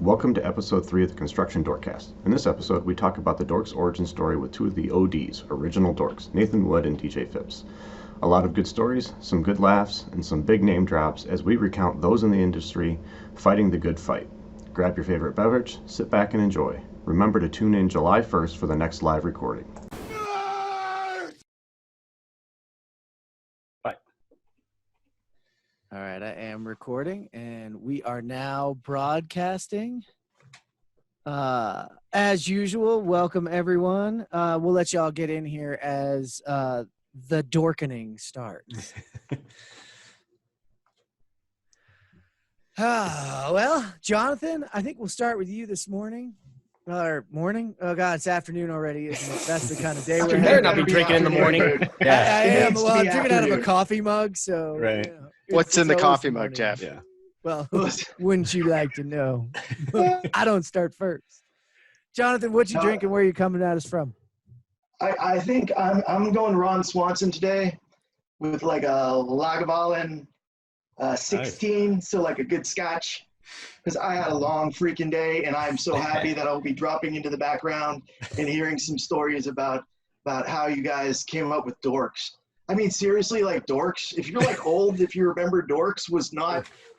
Welcome to episode 3 of the Construction Dorkcast. In this episode, we talk about the Dork's origin story with two of the ODs, original Dorks, Nathan Wood and DJ Phipps. A lot of good stories, some good laughs, and some big name drops as we recount those in the industry fighting the good fight. Grab your favorite beverage, sit back and enjoy. Remember to tune in July 1st for the next live recording. All right, I am recording, and we are now broadcasting. As usual, welcome everyone. We'll let y'all get in here as the Dorkening starts. Well, Jonathan, I think we'll start with you this morning. Or morning? Oh, God, it's afternoon already, isn't it? That's the kind of day we're having. You better not be drinking in the morning. Yeah. I am. Well, I'm drinking out of a coffee mug, so. Right. You know, What's in the coffee mug, morning. Jeff? Yeah. Well, wouldn't you like to know? I don't start first. Jonathan, what you drinking? Where are you coming at us from? I think I'm going Ron Swanson today with like a Lagavulin 16, nice. So like a good scotch. Because I had a long freaking day, and I'm so happy that I'll be dropping into the background and hearing some stories about how you guys came up with Dorks. I mean, seriously, like Dorks, if you're like old, if you remember Dorks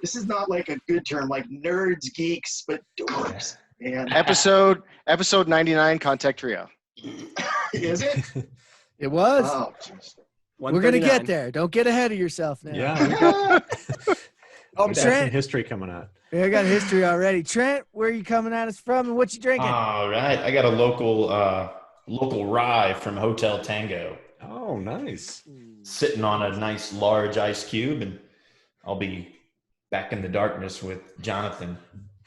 this is not like a good term, like nerds, geeks, but Dorks. And Episode 99, Contact Trio. Is it? It was. Oh, geez. We're going to get there. Don't get ahead of yourself now. Yeah. Trent. Some history coming out. Yeah, I got history already. Trent, where are you coming at us from, and what you drinking? All right. I got a local rye from Hotel Tango. Oh, nice. Sitting on a nice large ice cube, and I'll be back in the darkness with Jonathan,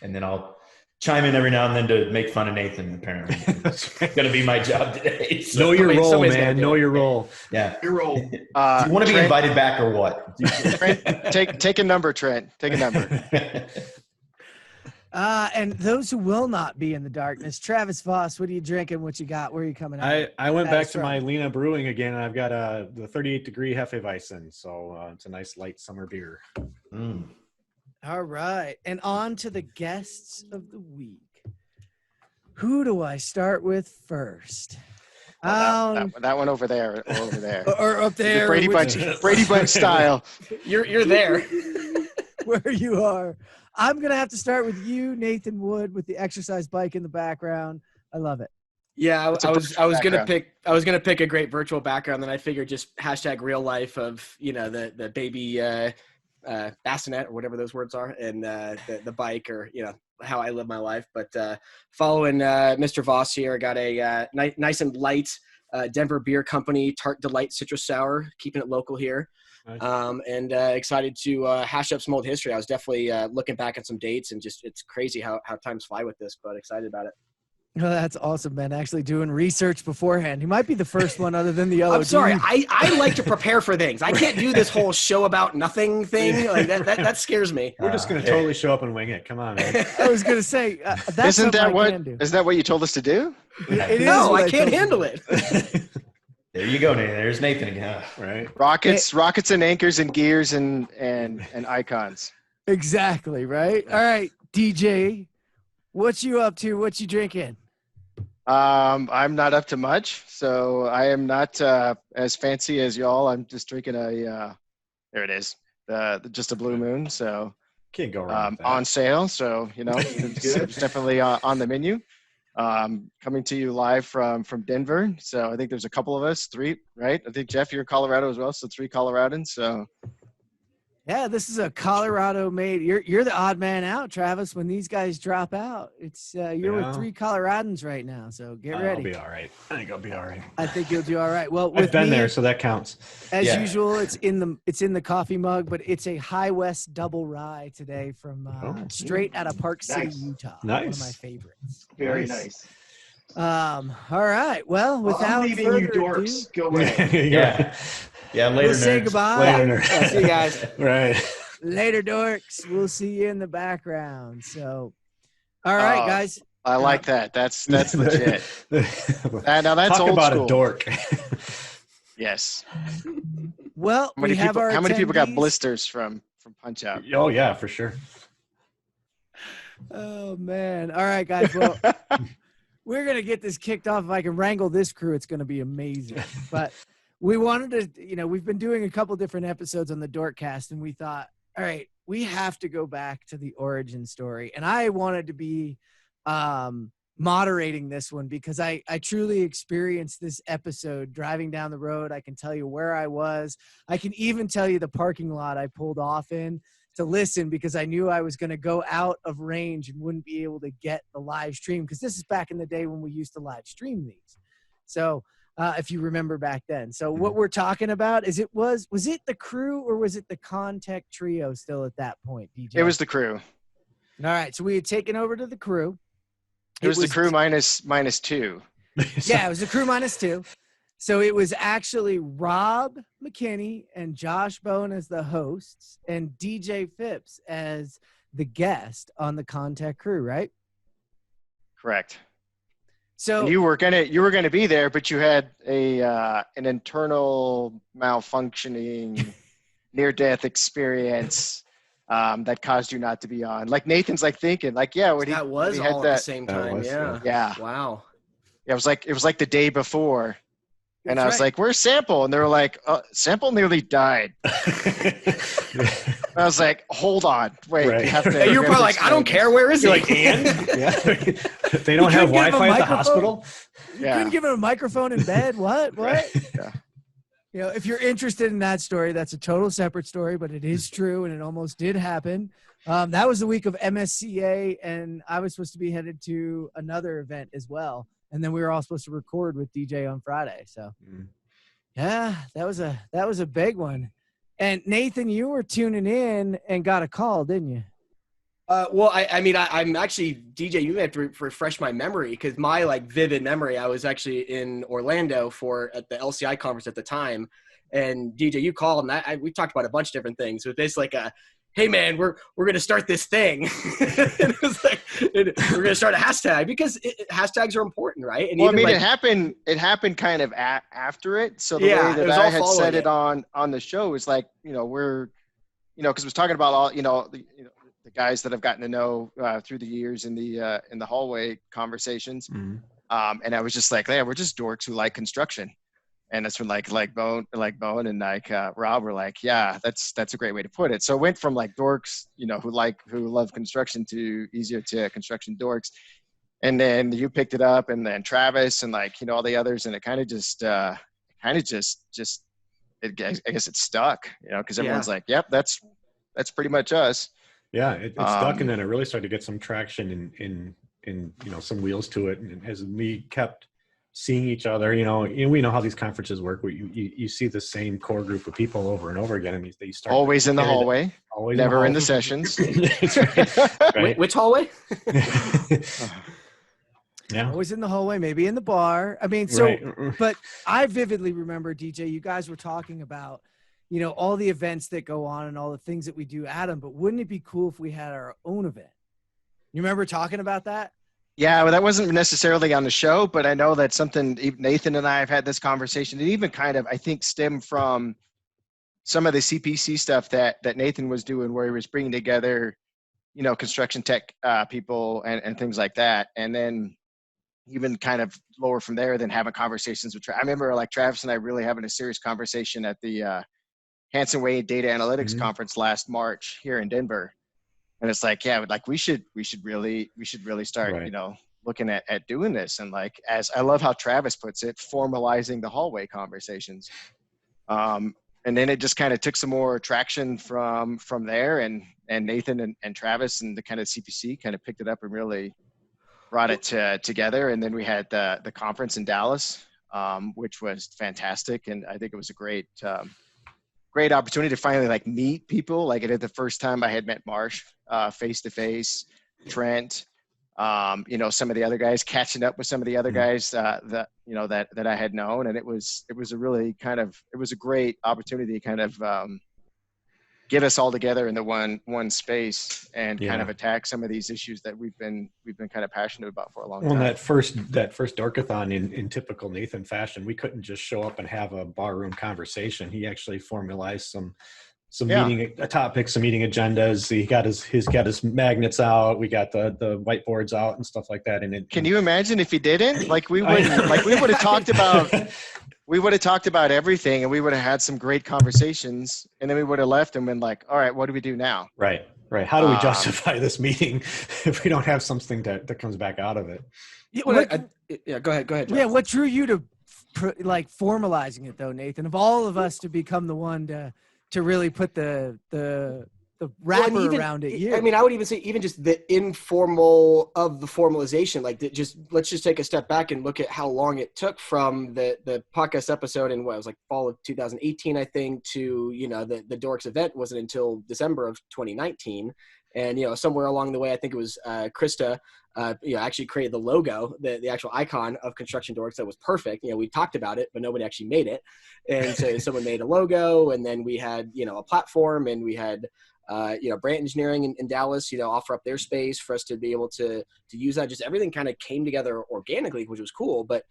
and then I'll chime in every now and then to make fun of Nathan, apparently. It's going to be my job today. So know your role, man. Know your role. Yeah. Your role. Do you want to be invited back or what? Trent, take a number, Trent. Take a number. And those who will not be in the darkness, Travis Voss, what are you drinking? What you got? Where are you coming out? I went back to my Lena Brewing again, and I've got the 38-degree Hefeweizen, so it's a nice light summer beer. Mm. All right, and on to the guests of the week. Who do I start with first? That one over there, or over there, or up there, Brady Bunch style. You're there. Where you are. I'm gonna have to start with you, Nathan Wood, with the exercise bike in the background. I love it. Yeah, I was gonna pick a great virtual background, then I figured just hashtag real life of the baby bassinet or whatever those words are, and the bike, or how I live my life. But following Mr. Voss here, I got a nice and light Denver Beer Company Tart Delight Citrus Sour, keeping it local here. Nice. And excited to hash up some old history. I was definitely looking back at some dates, and just it's crazy how times fly with this, but excited about it. Oh, that's awesome, man. Actually doing research beforehand. He might be the first one other than the other. I'm sorry. I like to prepare for things. I can't do this whole show about nothing thing. Like that scares me. We're just going to totally show up and wing it. Come on, man. I was going to say, that's isn't that what you told us to do? No, I can't handle it. There you go, Nathan. There's Nathan again. Right. Rockets and anchors and gears and icons. Exactly, right? All right, DJ, what you up to? What you drinking? I'm not up to much, so I am not as fancy as y'all. I'm just drinking there it is, just a Blue Moon. So Can't go wrong with that. on sale. So it's definitely on the menu. Coming to you live from Denver. So I think there's a couple of us, 3, right? I think Jeff, you're in Colorado as well, so 3 Coloradans. So yeah, this is a Colorado made. You're the odd man out, Travis. When these guys drop out, it's you're with 3 Coloradans right now. So get ready. I'll be all right. I think I'll be all right. I think you'll do all right. Well, I've been there, so that counts. As usual, it's in the coffee mug, but it's a High West double rye today from straight out of Park City, Utah. Nice. One of my favorites. Very nice. All right. Well, without I'm leaving further you dorks. ado, Go away. Yeah, later, we'll say nerds. goodbye. Later, Yeah, see you guys. Right. Later, dorks. We'll see you in the background. So, all right, guys. I like that. That's legit. Now that's Talk old about school. a dork. Yes. Well, How many people got attendees. blisters from Punch Out? Oh yeah, for sure. Oh man. All right, guys. Well, we're going to get this kicked off. If I can wrangle this crew, it's going to be amazing. But we wanted to, we've been doing a couple different episodes on the Dorkcast, and we thought, all right, we have to go back to the origin story. And I wanted to be moderating this one because I truly experienced this episode driving down the road. I can tell you where I was. I can even tell you the parking lot I pulled off in to listen because I knew I was going to go out of range and wouldn't be able to get the live stream because this is back in the day when we used to live stream these. So if you remember back then. So what we're talking about is was it the crew or was it the Contact Trio still at that point, DJ? It was the crew. All right. So we had taken over to the crew. It was the crew minus 2. Yeah, it was the crew minus 2. So it was actually Rob McKinney and Josh Bone as the hosts and DJ Phipps as the guest on the Contact Crew, right? Correct. So and you were gonna be there, but you had an internal malfunctioning near-death experience that caused you not to be on. Like Nathan's thinking, that was all at the same time. Yeah. Wow. Yeah, it was like the day before. And I was right. like, "Where's Sample?" And they were like, "Sample nearly died." I was like, "Hold on, wait." Right. You were probably like, "I don't care. Where is he?" Like, and they don't have Wi-Fi at the hospital. You couldn't give him a microphone in bed. What? Right. Yeah. If you're interested in that story, that's a total separate story, but it is true and it almost did happen. That was the week of MSCA, and I was supposed to be headed to another event as well. And then we were all supposed to record with DJ on Friday. So, yeah, that was a big one. And Nathan, you were tuning in and got a call, didn't you? Well, I'm actually, DJ, you have to refresh my memory because my vivid memory, I was actually in Orlando at the LCI conference at the time. And DJ, you called and we talked about a bunch of different things. It was basically hey man, we're going to start this thing. And it was we're going to start a hashtag because hashtags are important, right? And it happened kind of after it. So the way that I had said it on the show is we're, because it was talking about all, the guys that I've gotten to know through the years in the hallway conversations. And I was just like, we're just dorks who like construction. And that's when like Bone and Rob were like, yeah, that's a great way to put it. So it went from dorks, who love construction to easier to construction dorks. And then you picked it up and then Travis and all the others. And it kind of just I guess it stuck, because everyone's like, yep, that's pretty much us. Yeah, it stuck, and then it really started to get some traction in some wheels to it. And as we kept seeing each other, we know how these conferences work. Where you see the same core group of people over and over again. I mean, they start always in the hallway, never in the sessions. Right. Which hallway? Yeah, always in the hallway, maybe in the bar. I mean, so, right. But I vividly remember, DJ, you guys were talking about, all the events that go on and all the things that we do at them, but wouldn't it be cool if we had our own event? You remember talking about that? Yeah, well, that wasn't necessarily on the show, but I know that's something Nathan and I have had this conversation. It even kind of, I think, stemmed from some of the CPC stuff that Nathan was doing, where he was bringing together, construction tech people and things like that. And then even kind of lower from there, then having conversations with I remember Travis and I really having a serious conversation at the Hanson Wade Data Analytics Conference last March here in Denver. And it's we should really start, right, looking at doing this. And as I love how Travis puts it, formalizing the hallway conversations. And then it just kind of took some more traction from there, and Nathan and Travis and the kind of CPC kind of picked it up and really brought it together. And then we had the conference in Dallas, which was fantastic. And I think it was a great opportunity to finally meet people. It had the first time I had met Marsh face to face, Trent, some of the other guys, catching up with some of the other guys that I had known. And it was a really it was a great opportunity to kind of get us all together in the one space and kind of attack some of these issues that we've been kind of passionate about for a long time. Well, that first Dorkathon in typical Nathan fashion, we couldn't just show up and have a barroom conversation. He actually formalized meeting topics, some meeting agendas. He's got his magnets out. We got the whiteboards out and stuff like that. Can you imagine if he didn't? Like we would have talked about. We would have talked about everything, and we would have had some great conversations, and then we would have left and been like, all right, what do we do now? Right. How do we justify this meeting if we don't have something that comes back out of it? Go ahead. John. Yeah, what drew you to formalizing it though, Nathan? Of all of us to become the one to really put the wrapper around it. I mean, I would even say even just the informal of the formalization, like let's just take a step back and look at how long it took from the podcast episode in what it was like fall of 2018, I think, to, the Dorks event wasn't until December of 2019. And, somewhere along the way, I think it was Krista, actually created the logo, the actual icon of Construction Dorks that was perfect. We talked about it, but nobody actually made it. And so someone made a logo, and then we had, a platform, and we had, Brand Engineering in Dallas, offer up their space for us to be able to use that. Just everything kind of came together organically, which was cool. But,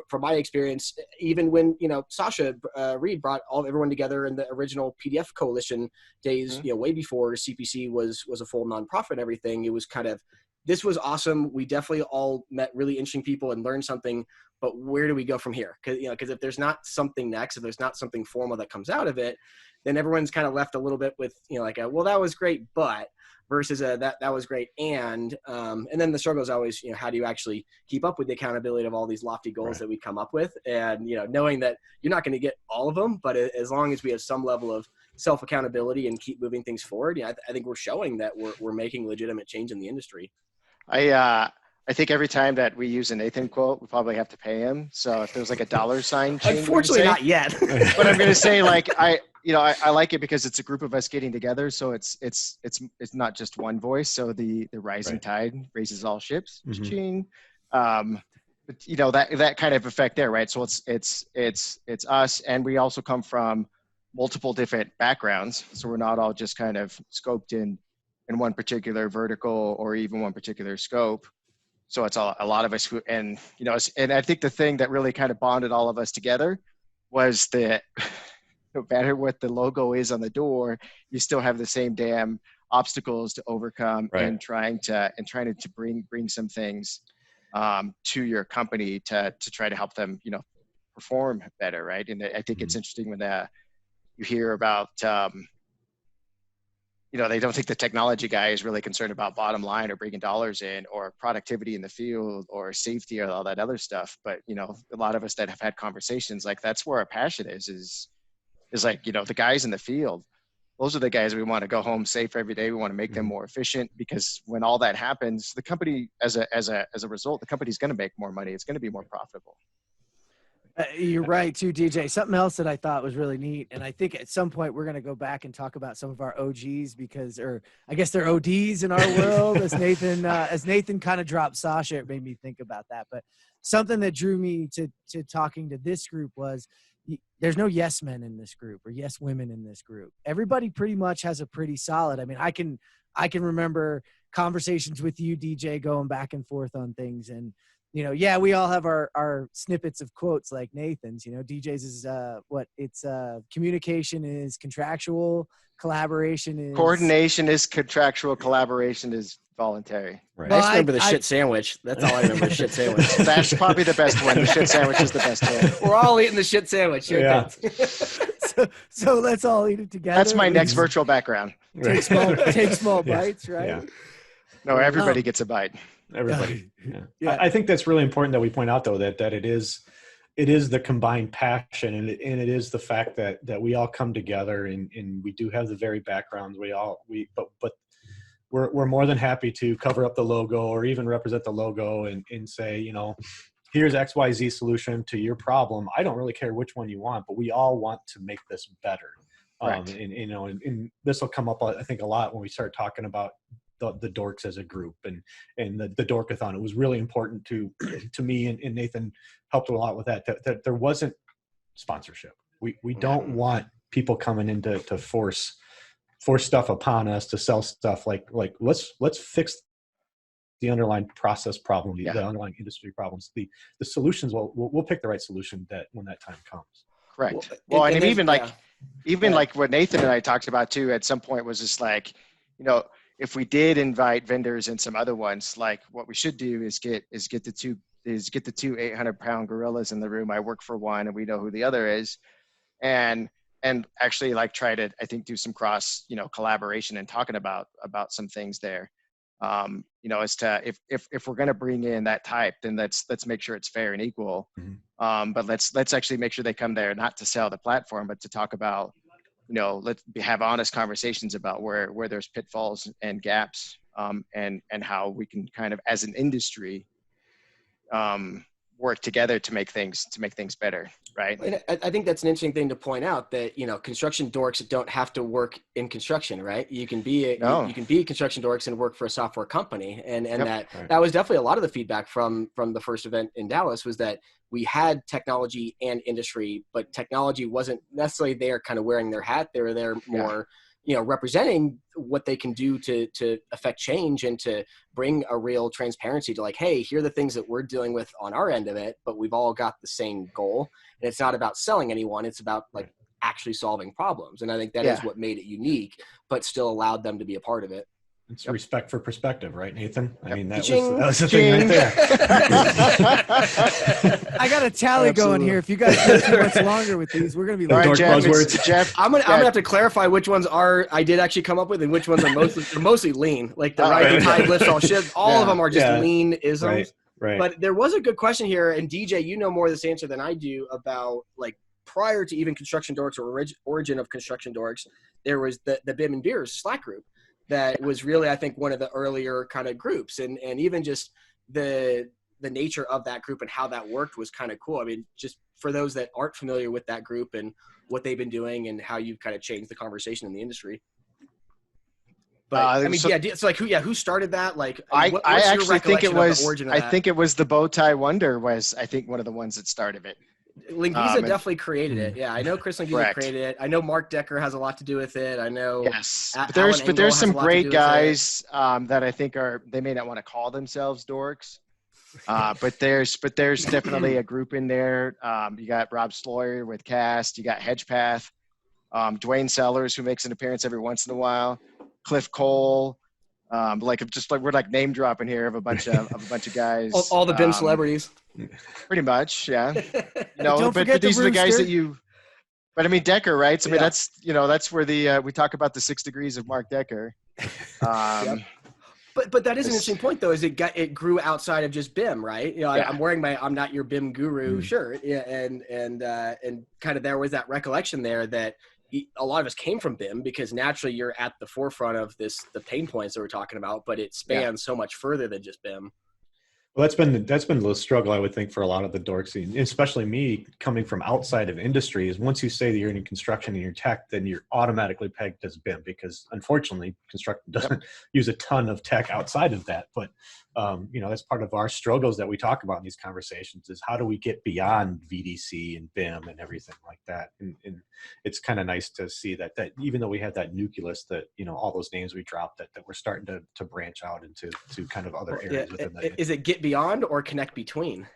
from my experience, even when, Sasha Reed brought everyone together in the original PDF coalition days, way before CPC was a full nonprofit and everything, it was kind of, this was awesome. We definitely all met really interesting people and learned something, but where do we go from here? Because if there's not something next, if there's not something formal that comes out of it, then everyone's kind of left a little bit with, well, that was great, but versus that was great. And then the struggle is always, how do you actually keep up with the accountability of all these lofty goals that we come up with? And, knowing that you're not going to get all of them, but as long as we have some level of self-accountability and keep moving things forward, I think we're showing that we're making legitimate change in the industry. I think every time that we use a Nathan quote, we probably have to pay him. So if there's like a $sign change, unfortunately not yet. But I'm going to say, like, I like it because it's a group of us getting together. So it's not just one voice. So the rising tide raises all ships. Ching. But that kind of effect there, right? So it's us, and we also come from multiple different backgrounds. So we're not all just kind of scoped in one particular vertical or even one particular scope. So it's a lot of us who, and I think the thing that really kind of bonded all of us together was that no matter what the logo is on the door, you still have the same damn obstacles to overcome, and trying to bring some things to your company to try to help them, perform better. Right. And I think it's interesting when you hear about, they don't think the technology guy is really concerned about bottom line or bringing dollars in or productivity in the field or safety or all that other stuff. But, a lot of us that have had conversations, like, that's where our passion is like, the guys in the field, those are the guys we want to go home safe every day. We want to make them more efficient, because when all that happens, the company, as a result, the company's going to make more money. It's going to be more profitable. You're right too, DJ. Something else that I thought was really neat, and I think at some point we're going to go back and talk about some of our OGs, or I guess they're ODs in our world. As Nathan kind of dropped Sasha, it made me think about that. But something that drew me to talking to this group was, there's no yes men in this group or yes women in this group. Everybody pretty much has a pretty solid. I mean, I can remember conversations with you, DJ, going back and forth on things, and we all have our snippets of quotes like Nathan's. DJ's is communication is contractual, collaboration is coordination is contractual, collaboration is voluntary. Right. I just remember the shit sandwich. That's all I remember. Shit sandwich. That's probably the best one. The shit sandwich is the best one. We're all eating the shit sandwich. Here so let's all eat it together. That's my next virtual background. Take small bites, right? Yeah. No, everybody gets a bite. Everybody. Yeah. I think that's really important that we point out, though, that it is the combined passion, and it is the fact that we all come together, and we do have the very backgrounds. But we're more than happy to cover up the logo or even represent the logo and say, here's XYZ solution to your problem. I don't really care which one you want, but we all want to make this better. Right. And this will come up, I think, a lot when we start talking about the Dorks as a group and the Dorkathon. It was really important to me, and Nathan helped a lot with that there wasn't sponsorship. We don't want people coming in to force stuff upon us, to sell stuff like let's fix the underlying process problem, the underlying industry problems. The solutions, we'll pick the right solution when that time comes. Correct. Well, and even even like what Nathan and I talked about too at some point was just like, if we did invite vendors and some other ones, like what we should do is get the two 800-pound gorillas in the room. I work for one and we know who the other is. And actually like try to, I think, do some cross, collaboration and talking about some things there. As to if we're going to bring in that type, then let's make sure it's fair and equal. But let's actually make sure they come there not to sell the platform, but to talk about, let's have honest conversations about where there's pitfalls and gaps, and how we can kind of, as an industry, work together to make things better, right? And I think that's an interesting thing to point out, that construction dorks don't have to work in construction, right? You can be a construction dorks and work for a software company, and Yep. that was definitely a lot of the feedback from the first event in Dallas, was that we had technology and industry, but technology wasn't necessarily there kind of wearing their hat. They were there more representing what they can do to affect change and to bring a real transparency to, like, hey, here are the things that we're dealing with on our end of it, but we've all got the same goal. And it's not about selling anyone. It's about like actually solving problems. And I think that is what made it unique, but still allowed them to be a part of it. It's respect for perspective, right, Nathan? I mean, that Ching. was the thing right there. I got a tally going here. If you guys go too much longer with these, we're going to be All right, like, Jeff, I'm gonna have to clarify which ones I did actually come up with, and which ones are mostly lean. Like the rising tide lifts all ships. All of them are just lean isms. Right. But there was a good question here, and DJ, you know more of this answer than I do about, like, prior to even Construction Dorks or origin of Construction Dorks, there was the BIM and Beers Slack group that was really, I think, one of the earlier kind of groups, and even just the nature of that group and how that worked was kind of cool. I mean, just for those that aren't familiar with that group and what they've been doing and how you've kind of changed the conversation in the industry. But I mean, it's like who started that? Like, I actually think it was, the origin of I that? think it was the Bowtie Wonder was, I think, one of the ones that started it. Lingiza definitely created it. Yeah, I know Chris Lingiza created it. I know Mark Decker has a lot to do with it. I know. Yes, but there's some great guys that I think they may not want to call themselves dorks, but there's definitely a group in there. You got Rob Sloyer with Cast. You got Hedgepath, Dwayne Sellers, who makes an appearance every once in a while. Cliff Cole. We're like name dropping here of a bunch of guys. All the BIM celebrities. Pretty much, yeah. Don't forget these are the guys Rooster. that you. But I mean, Decker, right? So I mean, that's where we talk about the 6 degrees of Mark Decker. But that is an interesting point, though. Is it grew outside of just BIM, right? I'm wearing my "I'm not your BIM guru" shirt, and kind of there was that recollection there that a lot of us came from BIM, because naturally you're at the forefront of the pain points that we're talking about, but it spans so much further than just BIM. Well, that's been the struggle, I would think, for a lot of the dorks, especially me coming from outside of industry, is once you say that you're in construction and you're tech, then you're automatically pegged as BIM, because unfortunately construction doesn't use a ton of tech outside of that. But that's part of our struggles that we talk about in these conversations, is how do we get beyond VDC and BIM and everything like that. And it's kind of nice to see that even though we had that nucleus, that all those names we dropped, that we're starting to branch out into kind of other areas within that. Is it get beyond or connect between?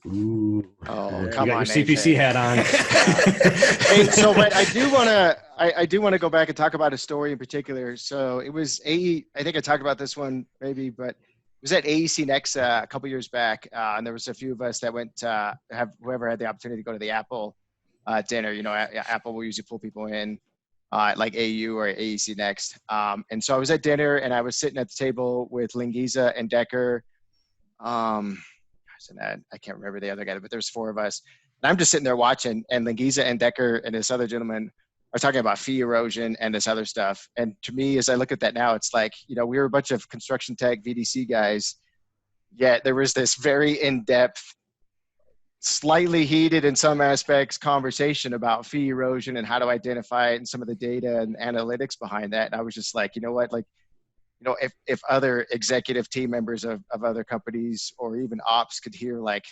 Ooh. Oh, you come got on, your CPC hat on. Hey, but I do want to go back and talk about a story in particular. So it was I think I talked about this one maybe, but it was at AEC Next a couple years back, and there was a few of us that went to have whoever had the opportunity to go to the Apple dinner. Apple will usually pull people in like AU or AEC Next. And so I was at dinner and I was sitting at the table with Lingiza and Decker. I can't remember the other guy, but there's 4 of us. And I'm just sitting there watching, and Lingiza and Decker and this other gentleman are talking about fee erosion and this other stuff. And to me, as I look at that now, it's like, we were a bunch of construction tech VDC guys, yet there was this very in-depth, slightly heated in some aspects conversation about fee erosion and how to identify it and some of the data and analytics behind that. And I was just like, you know what, like, if other executive team members of other companies or even ops could hear like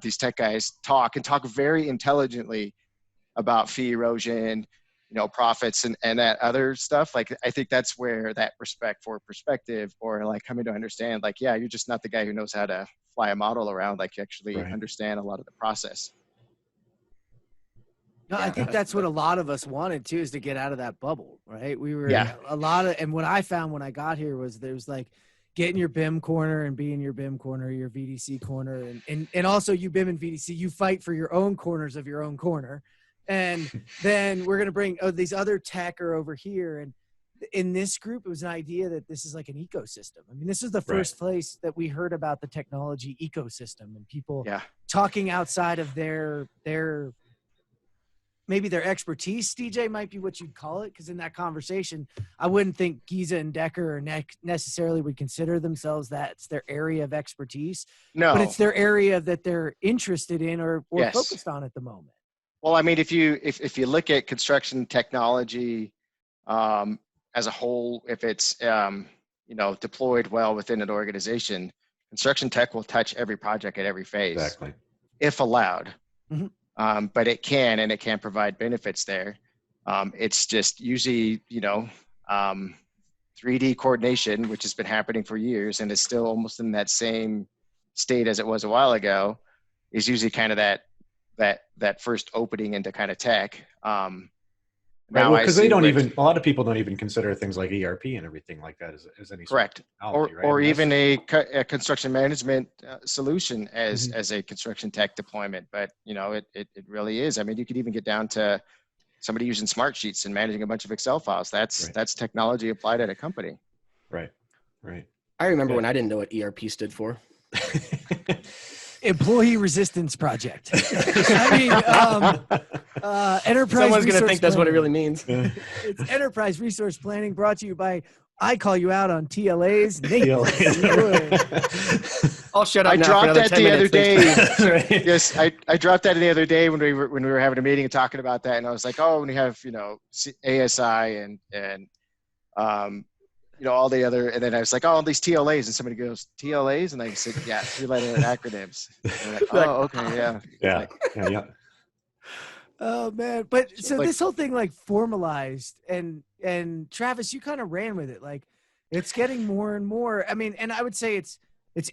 these tech guys talk very intelligently about fee erosion, profits and that other stuff. Like, I think that's where that respect for perspective, or like coming to understand, like, yeah, you're just not the guy who knows how to fly a model around, like you actually understand a lot of the process. No, I think that's what a lot of us wanted too, is to get out of that bubble, right? We were Yeah. a lot of, and what I found when I got here was there's like get in your BIM corner and be in your BIM corner, your VDC corner, and also you BIM and VDC, you fight for your own corners of your own corner. And then we're going to bring, these other tech are over here. And in this group, it was an idea that this is like an ecosystem. I mean, this is the first place that we heard about the technology ecosystem and people talking outside of their maybe their expertise, DJ, might be what you'd call it. Because in that conversation, I wouldn't think Giza and Decker necessarily would consider themselves that's their area of expertise. No. But it's their area that they're interested in or focused on at the moment. Well, I mean, if you look at construction technology as a whole, if it's deployed well within an organization, construction tech will touch every project at every phase, Exactly, if allowed. Mm-hmm. But it can provide benefits there. It's just usually 3D coordination, which has been happening for years and is still almost in that same state as it was a while ago, is usually kind of that first opening into kind of tech. Because they don't even, a lot of people don't even consider things like ERP and everything like that as any correct, sort of technology, or even a construction management solution as a construction tech deployment. But it really is. I mean, you could even get down to somebody using smart sheets and managing a bunch of Excel files. That's technology applied at a company. Right. I remember when I didn't know what ERP stood for. Employee Resistance Project. I mean, enterprise. Someone's going to think that's what it really means. It's enterprise resource planning, brought to you by. I call you out on TLAs. I'll shut up. I dropped that the other day. Right. Yes, I dropped that the other day when we were having a meeting and talking about that, and I was like, oh, when you have ASI and all the other, and then I was like, oh, all these TLAs, and somebody goes, TLAs? And I said, yeah, 3-letter acronyms. Like, oh, okay, yeah. Yeah. Oh man. But so like, this whole thing like formalized and Travis, you kind of ran with it. Like it's getting more and more. I mean, and I would say it's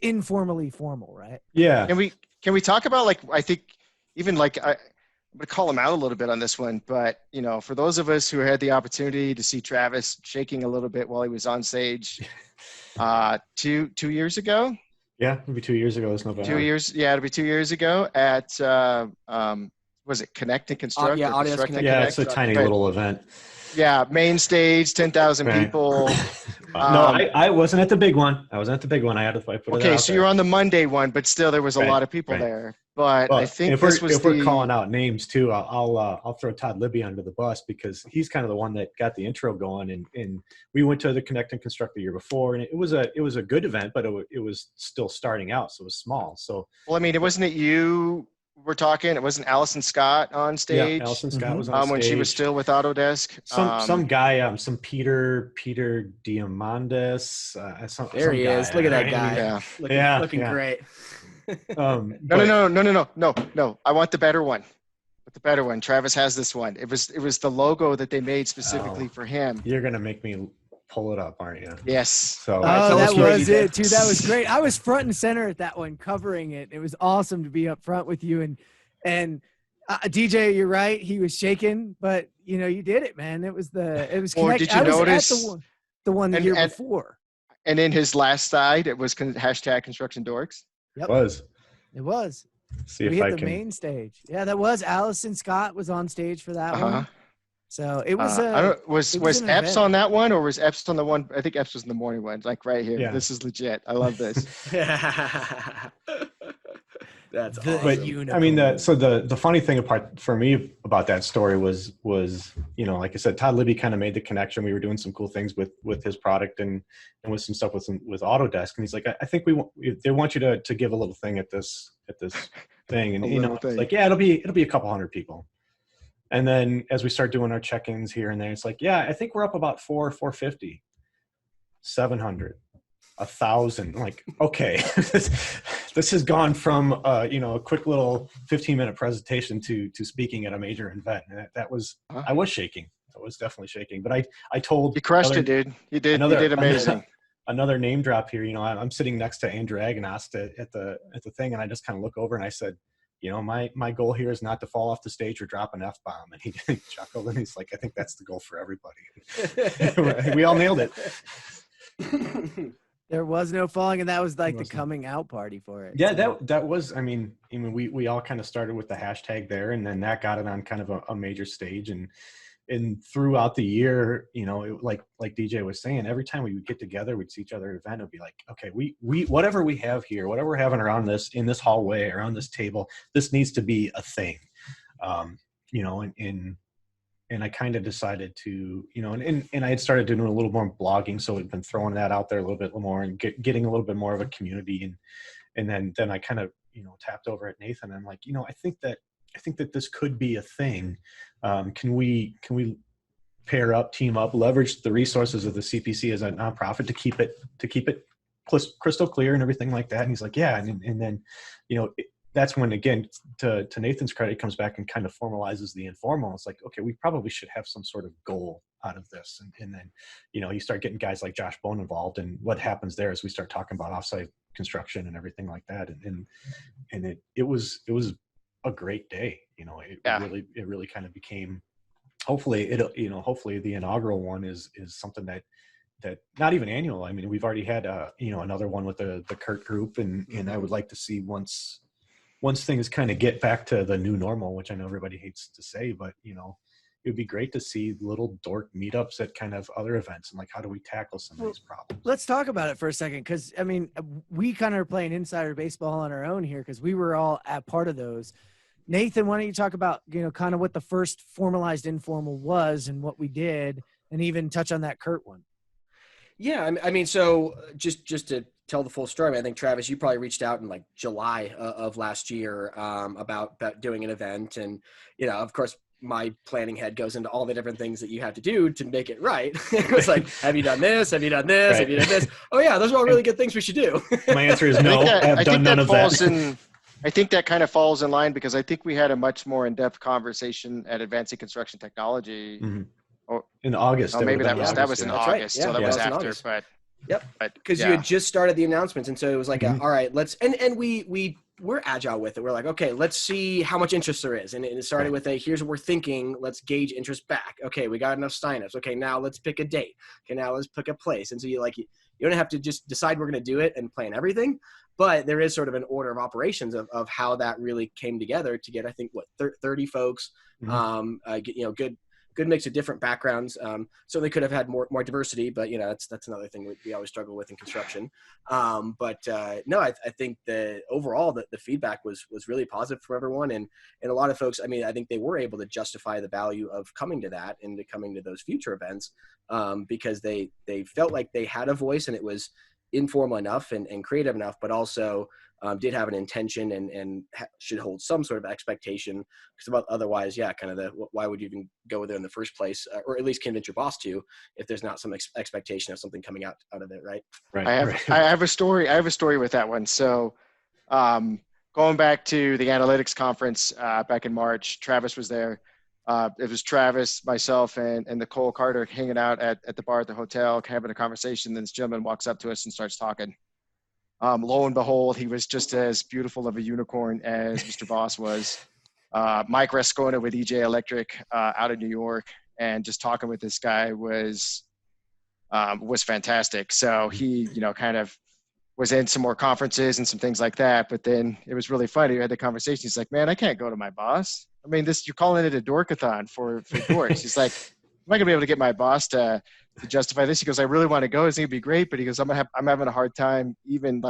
informally formal, right? Yeah. Can we talk about, like, I think even like I'm gonna call him out a little bit on this one, but for those of us who had the opportunity to see Travis shaking a little bit while he was on stage 2 years ago. Yeah, maybe 2 years ago. It's November. 2 years. Yeah, it'll be 2 years ago at was it Connect and Construct? Yeah, Audience Construct Connect. Yeah, it's a tiny little event. Yeah, main stage, 10,000 people. No, I wasn't at the big one. I wasn't at the big one. I put it Okay, out so there. you're on the Monday one, but still there was a lot of people there. But Well, I think if we're calling out names too, I'll throw Todd Libby under the bus because he's kind of the one that got the intro going. And we went to the Connect and Construct the year before, and it was a good event, but it was still starting out, so it was small. So well, I mean, it wasn't you. We're talking. It wasn't Allison Scott on stage. Yeah, Allison Scott was on stage when she was still with Autodesk. Some guy, some Peter Diamandis. There he is. Look at that right? guy. Yeah. Looking great. No. I want the better one. The better one. Travis has this one. It was the logo that they made specifically for him. You're gonna make me pull it up, aren't you? Yes. So that was it too. That was great. I was front and center at that one, covering it. It was awesome to be up front with you and DJ. You're right. He was shaking, but you did it, man. It was Or did you notice the one the year before? And in his last slide, it was hashtag Construction Dorks. Yep. It was. See we if hit I the can. main stage. Yeah, that was Allison Scott was on stage for that one. So it was. Was Epps on that one, or was Epps on the one? I think Epps was in the morning one, like right here. Yeah. This is legit. I love this. That's the awesome. unicorn. I mean, the funny thing apart for me about that story was like I said, Todd Libby kind of made the connection. We were doing some cool things with his product and with some stuff with Autodesk, and he's like, I think they want you to give a little thing at this thing, and it's like, yeah, it'll be a couple hundred people. And then as we start doing our check-ins here and there, it's like, yeah, I think we're up about 450, 700, 1,000. Like, okay, this has gone from a quick little 15-minute presentation to speaking at a major event. And that was I was shaking. I was definitely shaking. But I told you crushed it, dude. You did. You did amazing. Another name drop here. I'm sitting next to Andrew Agnost at the thing, and I just kind of look over and I said, my goal here is not to fall off the stage or drop an F-bomb. And he chuckled and he's like, I think that's the goal for everybody. We all nailed it. There was no falling, and that was like the coming out party for it. Yeah, so. that was, I mean, we all kind of started with the hashtag there, and then that got it on kind of a major stage. And throughout the year, like DJ was saying, every time we would get together, we'd see each other at an event. It'd be like, okay, we whatever we have here, whatever we're having around in this hallway, around this table, this needs to be a thing. And I kind of decided to, and I had started doing a little more blogging. So we've been throwing that out there a little bit more and getting a little bit more of a community. And then I kind of, tapped over at Nathan. And I'm like, I think that this could be a thing. Can we pair up, team up, leverage the resources of the CPC as a nonprofit to keep it crystal clear and everything like that? And he's like, yeah. And then, that's when, again, to Nathan's credit, it comes back and kind of formalizes the informal. It's like, okay, we probably should have some sort of goal out of this. And then, you start getting guys like Josh Bone involved, and what happens there is we start talking about offsite construction and everything like that. And it was a great day. It really kind of became, hopefully the inaugural one is something that not even annual. I mean, we've already had another one with the Kurt group, and I would like to see once things kind of get back to the new normal, which I know everybody hates to say, but it would be great to see little dork meetups at kind of other events, and like, how do we tackle some of these problems? Let's talk about it for a second, because I mean, we kind of are playing insider baseball on our own here, because we were all at part of those. Nathan, why don't you talk about kind of what the first formalized informal was and what we did, and even touch on that Kurt one? Yeah, I mean, so just to tell the full story, I think, Travis, you probably reached out in like July of last year about doing an event. And, of course, my planning head goes into all the different things that you have to do to make it right. It was like, have you done this? Have you done this? Right. Have you done this? Oh, yeah, those are all really good things we should do. My answer is no. I've done none of that. I think that kind of falls in line, because I think we had a much more in-depth conversation at Advancing Construction Technology. Mm-hmm. In August. Oh, maybe that was in August. Right. Yeah. So that was after, but. Yep. Because you had just started the announcements. And so it was like, all right, let's, and we're agile with it. We're like, okay, let's see how much interest there is. And it started with here's what we're thinking. Let's gauge interest back. Okay, we got enough signups. Okay, now let's pick a date. Okay, now let's pick a place. And so you don't have to just decide we're going to do it and plan everything. But there is sort of an order of operations of how that really came together to get, I think, 30 folks, good mix of different backgrounds. So they could have had more diversity, but that's another thing we always struggle with in construction. No, I think that overall the feedback was really positive from everyone, and a lot of folks. I mean, I think they were able to justify the value of coming to that and to coming to those future events because they felt like they had a voice, and it was informal enough and creative enough, but also did have an intention and should hold some sort of expectation, because otherwise, kind of why would you even go there in the first place, or at least convince your boss to, if there's not some expectation of something coming out of it, right? Right. I have a story with that one. So going back to the analytics conference back in March, Travis was there. It was Travis, myself, and Nicole Carter hanging out at the bar at the hotel, having a conversation. Then this gentleman walks up to us and starts talking. Lo and behold, he was just as beautiful of a unicorn as Mr. Boss was. Mike Rascona with EJ Electric out of New York, and just talking with this guy was fantastic. So he, kind of was in some more conferences and some things like that. But then it was really funny. We had the conversation. He's like, man, I can't go to my boss. I mean, you're calling it a dorkathon for dorks. He's like, I'm not gonna be able to get my boss to justify this. He goes, I really want to go. I think it'd be great, but he goes, I'm having a hard time even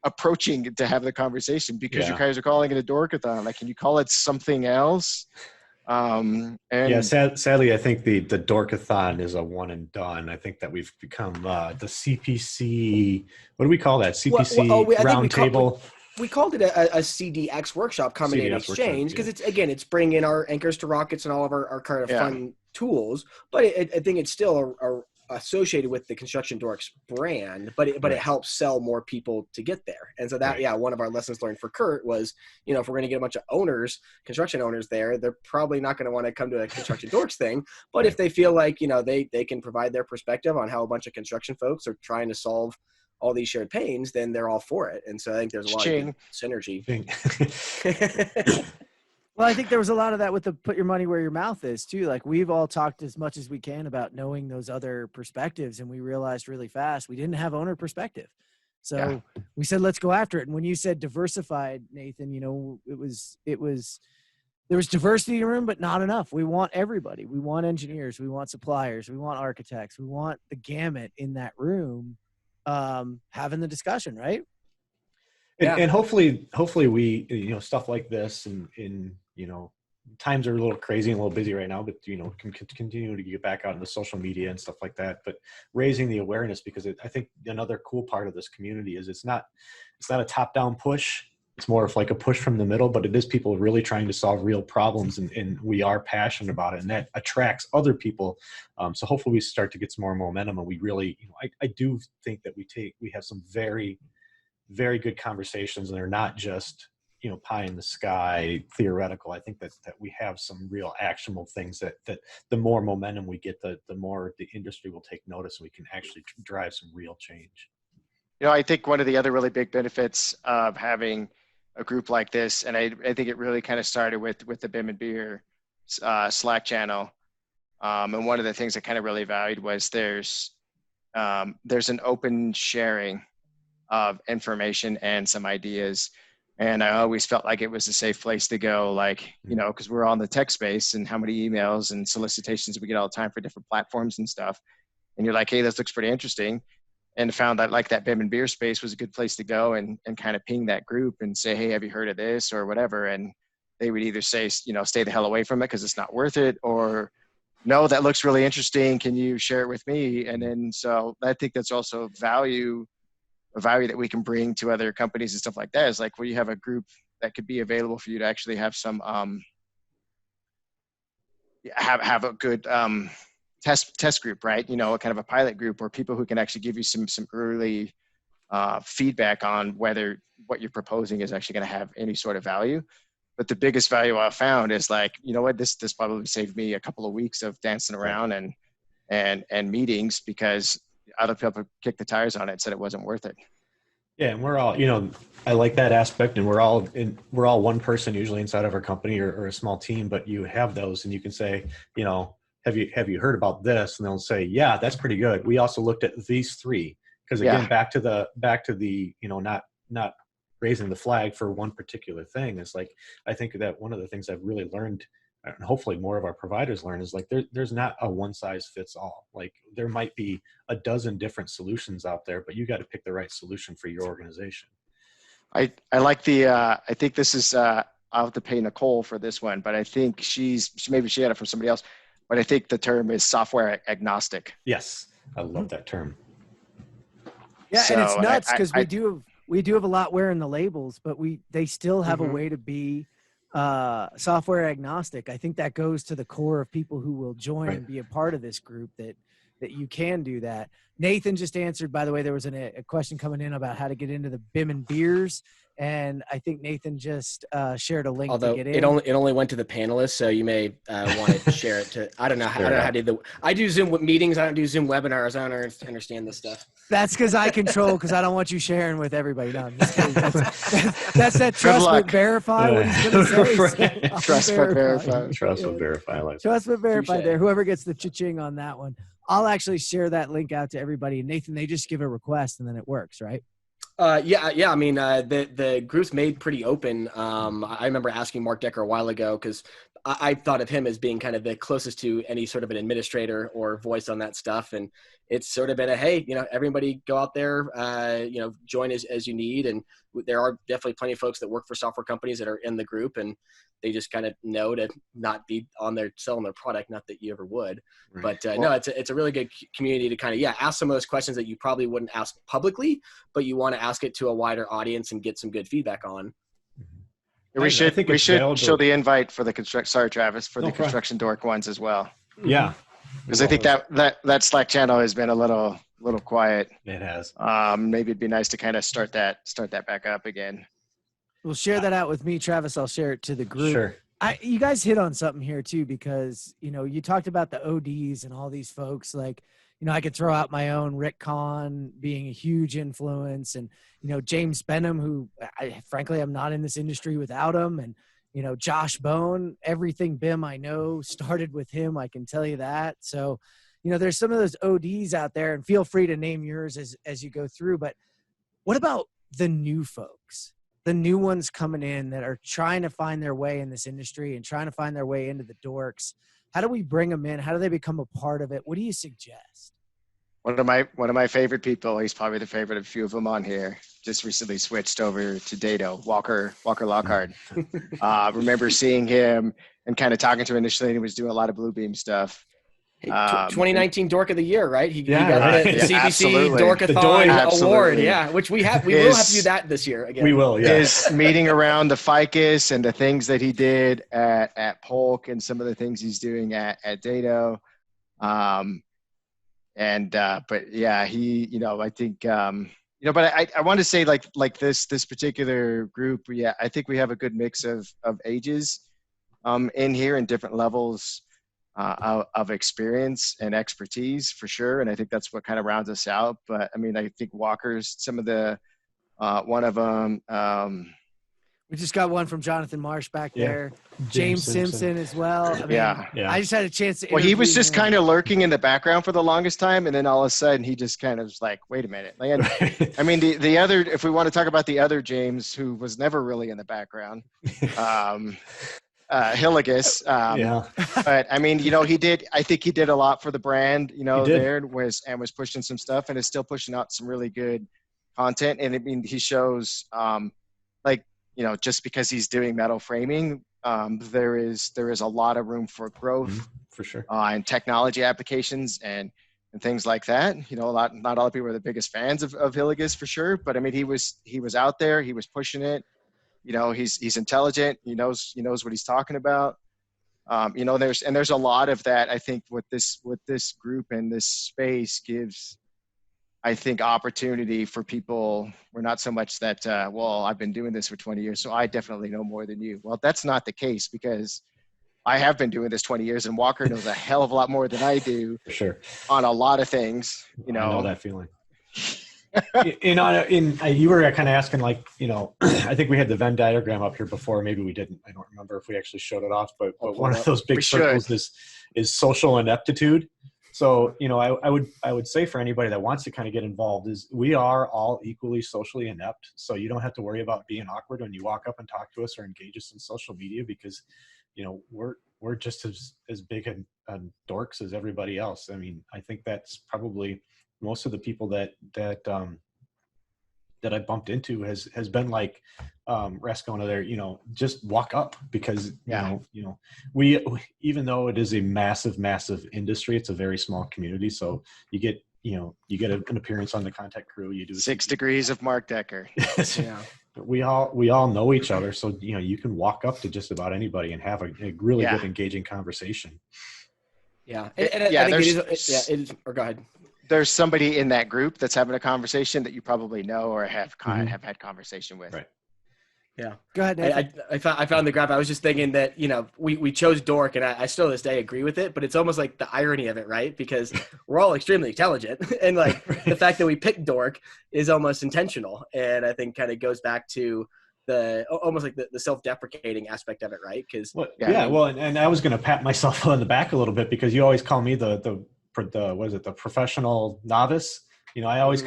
approaching to have the conversation because you guys are calling it a dorkathon. Like, can you call it something else? Sadly, I think the dorkathon is a one and done. I think that we've become the CPC. What do we call that? CPC roundtable. We called it a CDX workshop, coming in exchange, because it's bringing our anchors to rockets and all of our kind of fun tools. But I think it's still associated with the Construction Dorks brand, but it helps sell more people to get there. And so that, one of our lessons learned for Kurt was, if we're going to get a bunch of construction owners there, they're probably not going to want to come to a Construction Dorks thing. But if they feel like, they can provide their perspective on how a bunch of construction folks are trying to solve all these shared pains, then they're all for it. And so I think there's a lot of good synergy. Well, I think there was a lot of that with the put your money where your mouth is too. Like we've all talked as much as we can about knowing those other perspectives. And we realized really fast, we didn't have owner perspective. So we said, let's go after it. And when you said diversified, Nathan, you know, there was diversity in the room, but not enough. We want everybody. We want engineers. We want suppliers. We want architects. We want the gamut in that room, having the discussion, right? And hopefully we, you know, stuff like this and you know, times are a little crazy and a little busy right now, but, you know, can continue to get back out into social media and stuff like that. But raising the awareness, because I think another cool part of this community is it's not a top-down push. It's more of like a push from the middle, but it is people really trying to solve real problems, and we are passionate about it, and that attracts other people. So hopefully we start to get some more momentum, and we really, you know, I do think that we have some very, very good conversations, and they're not just, you know, pie in the sky theoretical. I think that we have some real actionable things that the more momentum we get, the more the industry will take notice, and we can actually drive some real change. You know, I think one of the other really big benefits of having a group like this, and I think it really kind of started with the BIM and Beer Slack channel. And one of the things I kind of really valued was there's an open sharing of information and some ideas. And I always felt like it was a safe place to go, like, you know, because we're all in the tech space, and how many emails and solicitations we get all the time for different platforms and stuff. And you're like, hey, this looks pretty interesting. And found that like that BIM and Beer space was a good place to go and kind of ping that group and say, hey, have you heard of this or whatever? And they would either say, you know, stay the hell away from it because it's not worth it, or no, that looks really interesting. Can you share it with me? And then, so I think that's also a value that we can bring to other companies and stuff like that, is like where you have a group that could be available for you to actually have some, have a good, test group, right? You know, kind of a pilot group, or people who can actually give you some early feedback on whether what you're proposing is actually going to have any sort of value. But the biggest value I've found is like, you know what, this probably saved me a couple of weeks of dancing around and meetings, because other people kicked the tires on it and said it wasn't worth it. Yeah, and we're all, you know, I like that aspect, and we're all one person usually inside of our company or a small team, but you have those, and you can say, you know, have you heard about this? And they'll say, yeah, that's pretty good. We also looked at these three, because again, back to the, you know, not raising the flag for one particular thing. It's like, I think that one of the things I've really learned, and hopefully more of our providers learn, is like there's not a one size fits all. Like there might be a dozen different solutions out there, but you got to pick the right solution for your organization. I like the, I think this is, I'll have to pay Nicole for this one, but I think maybe she had it from somebody else. But I think the term is software agnostic. Yes, I love that term. Yeah, so, and it's nuts because we do have a lot wearing the labels, but they still have a way to be software agnostic. I think that goes to the core of people who will join and be a part of this group, that you can do that. Nathan just answered, by the way, there was a question coming in about how to get into the BIM and Beers. And I think Nathan just shared a link to get in. It only went to the panelists, so you may want to share it to. I don't know how to do I do Zoom meetings. I don't do Zoom webinars. I don't understand this stuff. That's because I control. Because I don't want you sharing with everybody. No, I'm just kidding. That's that trust but verify. What he's gonna say. Trust but verify. Trust but verify. Like trust but verify. There. Whoever gets the cha-ching on that one, I'll actually share that link out to everybody. And Nathan, they just give a request and then it works, right? Yeah. I mean, the group's made pretty open. I remember asking Mark Decker a while ago, because I thought of him as being kind of the closest to any sort of an administrator or voice on that stuff. And it's sort of been hey, you know, everybody go out there, you know, join as you need. And there are definitely plenty of folks that work for software companies that are in the group, and they just kind of know to not be on there selling their product. Not that you ever would, right. But no, it's a really good community to kind of, ask some of those questions that you probably wouldn't ask publicly, but you want to ask it to a wider audience and get some good feedback on. We should show the invite for the Construction Dork ones as well. Yeah. Because I think that Slack channel has been a little quiet. It has. Maybe it'd be nice to kind of start that back up again. We'll share that out with me, Travis. I'll share it to the group. Sure. You guys hit on something here too, because, you know, you talked about the ODs and all these folks. Like, I could throw out my own Rick Kahn being a huge influence, and, James Benham, who frankly, I'm not in this industry without him. And, Josh Bone, everything BIM I know started with him. I can tell you that. So, there's some of those ODs out there, and feel free to name yours as you go through. But what about the new folks, the new ones coming in that are trying to find their way in this industry and trying to find their way into the dorks? How do we bring them in? How do they become a part of it? What do you suggest? One of my favorite people, he's probably the favorite of a few of them on here, just recently switched over to Dado, Walker Lockhart. Remember seeing him and kind of talking to him initially, and he was doing a lot of Bluebeam stuff. Hey, 2019 Dork of the Year, right? He got right. the CBC Absolutely. Dorkathon Award. Yeah, which we will have to do that this year again. We will, yeah. His meeting around the ficus and the things that he did at Polk and some of the things he's doing at Dado. But yeah, he, I think, but I want to say like this particular group, yeah, I think we have a good mix of ages in here and different levels of experience and expertise for sure. And I think that's what kind of rounds us out. But I mean, I think Walker's some of the, one of them, we just got one from Jonathan Marsh back there. James Simpson as well. I mean, yeah. I just had a chance to. Well, he was just kind of lurking in the background for the longest time, and then all of a sudden he just kind of was like, "Wait a minute." I mean, the other, if we want to talk about the other James, who was never really in the background, Hilligus. But I mean, he did. I think he did a lot for the brand. There was pushing some stuff, and is still pushing out some really good content. And I mean, he shows just because he's doing metal framing, there is a lot of room for growth, for sure, and technology applications and things like that. Not all people are the biggest fans of Hilligus for sure, but I mean, he was out there, he was pushing it. He's intelligent. He knows what he's talking about. There's a lot of that. I think what this group and this space gives, I think, opportunity for people. We're not so much that, I've been doing this for 20 years, so I definitely know more than you. Well, that's not the case, because I have been doing this 20 years, and Walker knows a hell of a lot more than I do. For sure. On a lot of things, I know that feeling. You were kind of asking, I think we had the Venn diagram up here before. Maybe we didn't. I don't remember if we actually showed it off, but one of those big circles is social ineptitude. So, I would say for anybody that wants to kind of get involved is we are all equally socially inept. So you don't have to worry about being awkward when you walk up and talk to us or engage us in social media, because, we're just as big and dorks as everybody else. I mean, I think that's probably most of the people that I bumped into has been like Rascona there, just walk up, because we even though it is a massive industry, it's a very small community. So you get an appearance on the contact crew. You do 6 degrees of Mark Decker. Yeah. We all know each other, so you can walk up to just about anybody and have a really good engaging conversation. Yeah, and I think it is. Or go ahead. There's somebody in that group that's having a conversation that you probably know or have had conversation with. Right. Yeah. Go ahead. I found the graph. I was just thinking that, we chose Dork, and I still to this day agree with it, but it's almost like the irony of it, right? Because we're all extremely intelligent, and the fact that we picked Dork is almost intentional. And I think kind of goes back to almost like the self-deprecating aspect of it, right? Because and I was going to pat myself on the back a little bit, because you always call me the professional novice. I always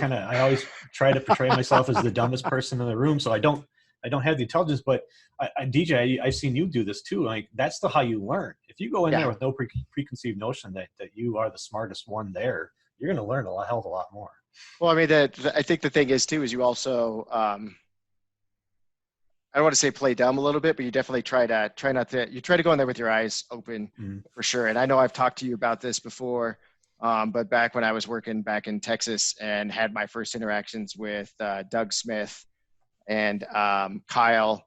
try to portray myself as the dumbest person in the room, so I don't have the intelligence. But DJ, I've seen you do this too. Like, that's how you learn. If you go in there with no preconceived notion that you are the smartest one there, you're going to learn a hell of a lot more. Well, I mean, I think the thing is too, is you also, I don't want to say play dumb a little bit, but you definitely try to go in there with your eyes open, for sure. And I know I've talked to you about this before. But back when I was working back in Texas and had my first interactions with Doug Smith and Kyle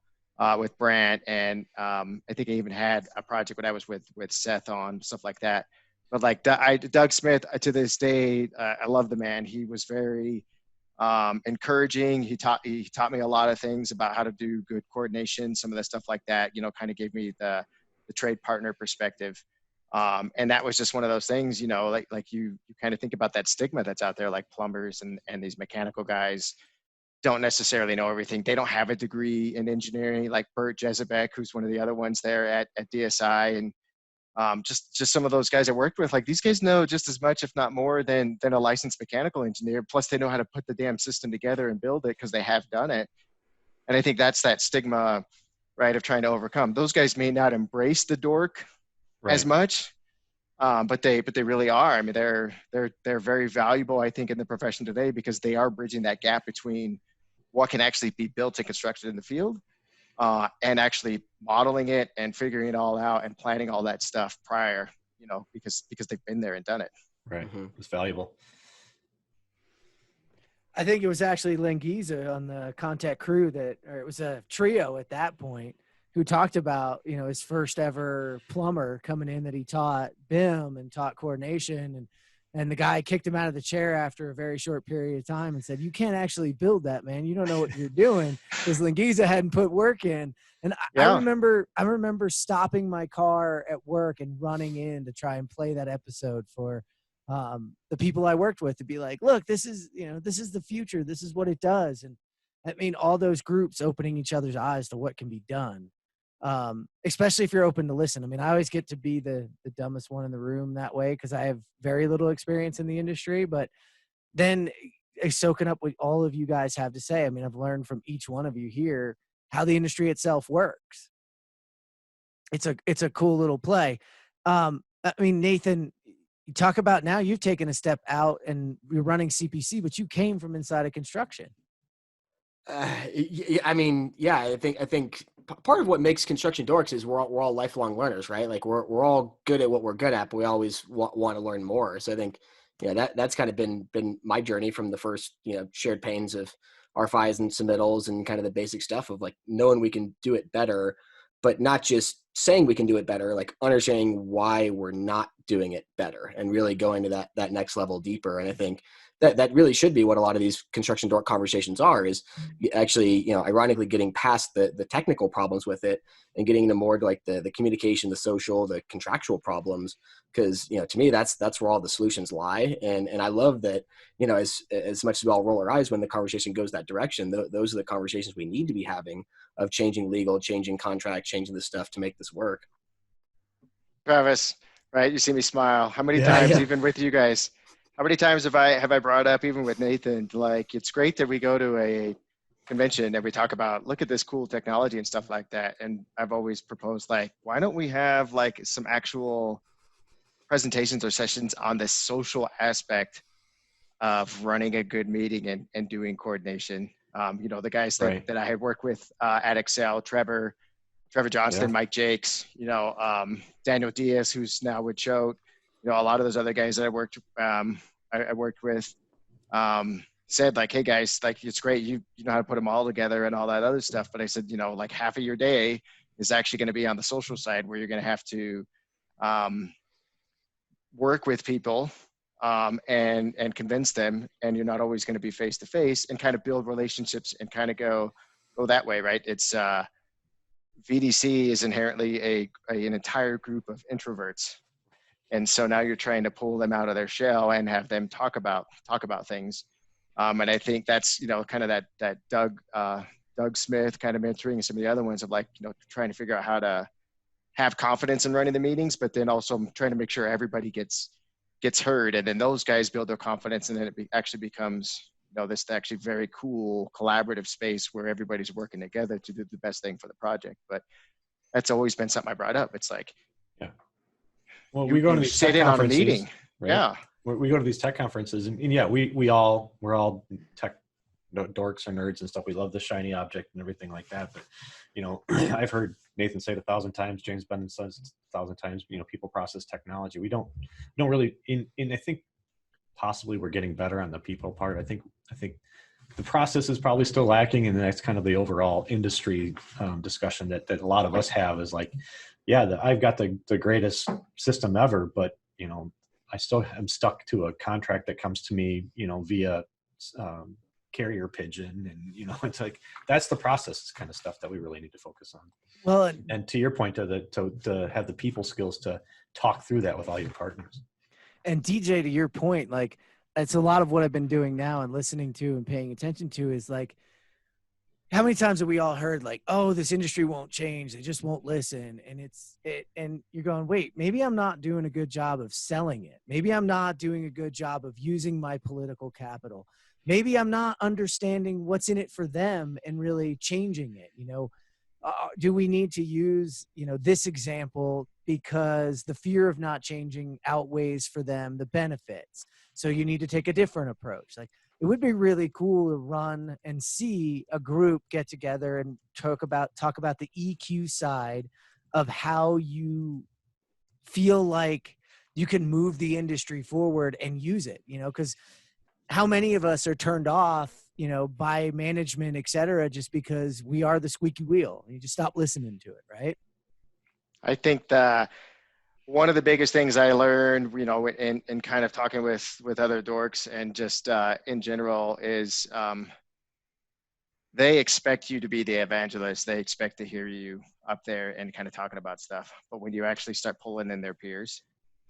with Brant, and I think I even had a project when I was with Seth on stuff like that. But Doug Smith, to this day, I love the man. He was very encouraging. He taught me a lot of things about how to do good coordination, some of the stuff like that. Kind of gave me the trade partner perspective. And that was just one of those things, you know, like you kind of think about that stigma that's out there, like plumbers and these mechanical guys don't necessarily know everything. They don't have a degree in engineering, like Bert Jezebek, who's one of the other ones there at DSI. And just some of those guys I worked with, like these guys know just as much, if not more, than a licensed mechanical engineer. Plus they know how to put the damn system together and build it because they have done it. And I think that's that stigma, right, of trying to overcome. Those guys may not embrace the dork as much, but they really are. I mean, they're very valuable, I think, in the profession today because they are bridging that gap between what can actually be built and constructed in the field and actually modeling it and figuring it all out and planning all that stuff prior, you know, because they've been there and done it. Right. It's valuable. I think it was actually Lengiza on the contact crew or it was a trio at that point, who talked about, you know, his first ever plumber coming in that he taught BIM and taught coordination. And the guy kicked him out of the chair after a very short period of time and said, "You can't actually build that, man. You don't know what you're doing," because Lengiza hadn't put work in. And I remember stopping my car at work and running in to try and play that episode for the people I worked with, to be like, "Look, this is the future. This is what it does." And I mean, all those groups opening each other's eyes to what can be done. Especially if you're open to listen. I mean, I always get to be the dumbest one in the room that way because I have very little experience in the industry, but then soaking up what all of you guys have to say. I mean, I've learned from each one of you here how the industry itself works. It's a cool little play. I mean, Nathan, you talk about now you've taken a step out and you're running CPC, but you came from inside of construction. I mean, yeah, I think part of what makes Construction Dorks is we're all lifelong learners, right? Like we're all good at what we're good at, but we always want to learn more. So I think, that's kind of been my journey from the first, shared pains of RFIs and submittals and kind of the basic stuff of like knowing we can do it better, but not just saying we can do it better, like understanding why we're not doing it better and really going to that next level deeper. And I think that really should be what a lot of these construction dork conversations are, is actually, ironically getting past the technical problems with it and getting into more like the communication, the social, the contractual problems. Because, to me, that's where all the solutions lie. And I love that, as much as we all roll our eyes when the conversation goes that direction, those are the conversations we need to be having of changing legal, changing contract, changing the stuff to make this work. Travis, right? You see me smile. How many times, even with you guys, how many times have I brought up, even with Nathan, like, it's great that we go to a convention and we talk about, look at this cool technology and stuff like that. And I've always proposed, like, why don't we have like some actual presentations or sessions on the social aspect of running a good meeting and doing coordination. The guys that I had worked with at Excel, Trevor Johnston, Mike Jakes, Daniel Diaz, who's now with Choate, a lot of those other guys that I worked with said, like, hey guys, like, it's great. You know how to put them all together and all that other stuff. But I said, like, half of your day is actually going to be on the social side, where you're going to have to work with people and convince them, and you're not always going to be face to face, and kind of build relationships and kind of go that way, right? It's VDC is inherently an entire group of introverts, and so now you're trying to pull them out of their shell and have them talk about things. And I think that's kind of that Doug Smith kind of mentoring some of the other ones of, like, trying to figure out how to have confidence in running the meetings, but then also trying to make sure everybody gets heard, and then those guys build their confidence, and then it actually becomes this actually very cool collaborative space where everybody's working together to do the best thing for the project. But that's always been something I brought up. It's like, we go to these sit tech in on a conferences, meeting, right? We go to these tech conferences, and we're all tech dorks or nerds and stuff. We love the shiny object and everything like that. But I've heard Nathan say it 1,000 times. James Bennett says 1,000 times. People process technology. We don't really. I think possibly we're getting better on the people part. I think the process is probably still lacking, and that's kind of the overall industry discussion that a lot of us have. Is like, I've got the greatest system ever, but I still am stuck to a contract that comes to me, via carrier pigeon, and it's like that's the process kind of stuff that we really need to focus on. Well, and to your point, to have the people skills to talk through that with all your partners. And DJ, to your point, like it's a lot of what I've been doing now and listening to and paying attention to is like, how many times have we all heard like, oh, this industry won't change. They just won't listen. And and you're going, wait, maybe I'm not doing a good job of selling it. Maybe I'm not doing a good job of using my political capital. Maybe I'm not understanding what's in it for them and really changing it. Do we need to use, this example because the fear of not changing outweighs for them the benefits? So you need to take a different approach. Like, it would be really cool to run and see a group get together and talk about the EQ side of how you feel like you can move the industry forward and use it, because how many of us are turned off, by management, et cetera, just because we are the squeaky wheel. You just stop listening to it, right? I think one of the biggest things I learned, in kind of talking with other dorks and just in general is they expect you to be the evangelist. They expect to hear you up there and kind of talking about stuff. But when you actually start pulling in their peers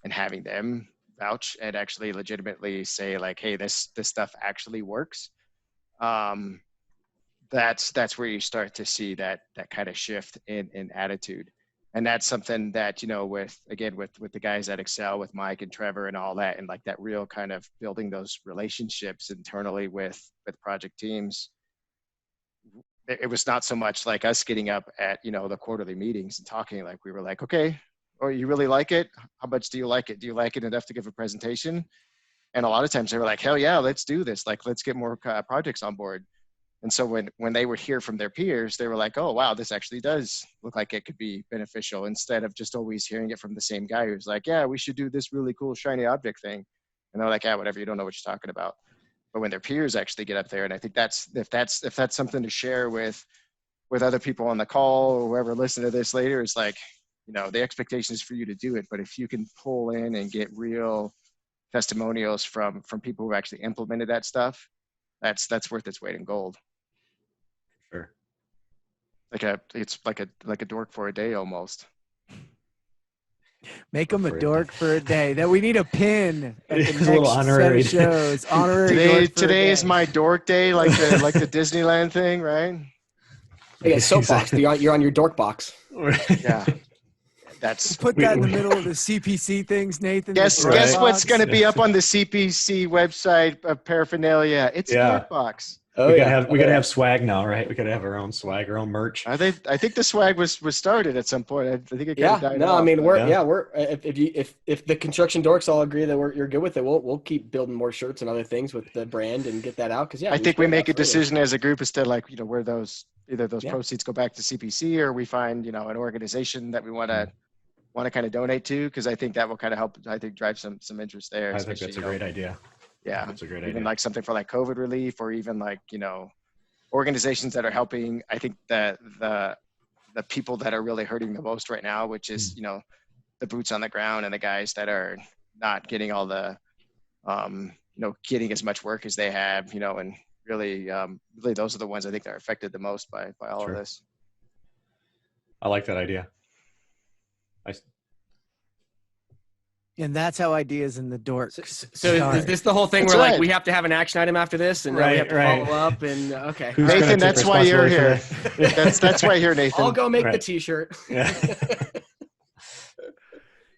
and having them vouch and actually legitimately say like, hey, this stuff actually works, that's where you start to see that kind of shift in attitude. And that's something that, with the guys at Excel, with Mike and Trevor and all that, and like that real kind of building those relationships internally with project teams, it was not so much like us getting up at, the quarterly meetings and talking. Like, we were like, okay, oh, you really like it? How much do you like it? Do you like it enough to give a presentation? And a lot of times they were like, hell yeah, let's do this. Like, let's get more projects on board. And so when they would hear from their peers, they were like, oh, wow, this actually does look like it could be beneficial, instead of just always hearing it from the same guy who's like, yeah, we should do this really cool shiny object thing. And they're like, yeah, whatever, you don't know what you're talking about. But when their peers actually get up there, and I think if that's something to share with other people on the call or whoever listen to this later, it's like, the expectation is for you to do it. But if you can pull in and get real testimonials from people who actually implemented that stuff, that's worth its weight in gold. Sure. It's like a dork for a day almost. Make them a dork for a day. That we need a pin at the next little honorary set of shows. Honorary today is my dork day, like the Disneyland thing, right? Yeah, soapbox. You're on your dork box. Yeah. Put that in the middle of the CPC things, Nathan. Guess what's going to be up on the CPC website of paraphernalia? It's a dork box. We gotta have swag now, right? We gotta have our own swag, our own merch. I think the swag was started at some point. I think it died off. I mean, we're if the construction dorks all agree that you're good with it, we'll keep building more shirts and other things with the brand and get that out. Because I think we make a decision as a group instead, like, where either those proceeds go back to CPC, or we find an organization that we want to kind of donate to, because I think that will kind of help. I think drive some interest there. I think that's a great idea. Yeah, that's a great even idea. Like something for like COVID relief, or even like organizations that are helping. I think that the people that are really hurting the most right now, which is the boots on the ground and the guys that are not getting all the getting as much work as they have, and really those are the ones I think that are affected the most by all of this. I like that idea. And that's how ideas in the dork. So is this the whole thing where like we have to have an action item after this, and we have to follow up? And okay, Nathan, that's why you're here. That's why you're here, Nathan. I'll go make the T-shirt. Yeah.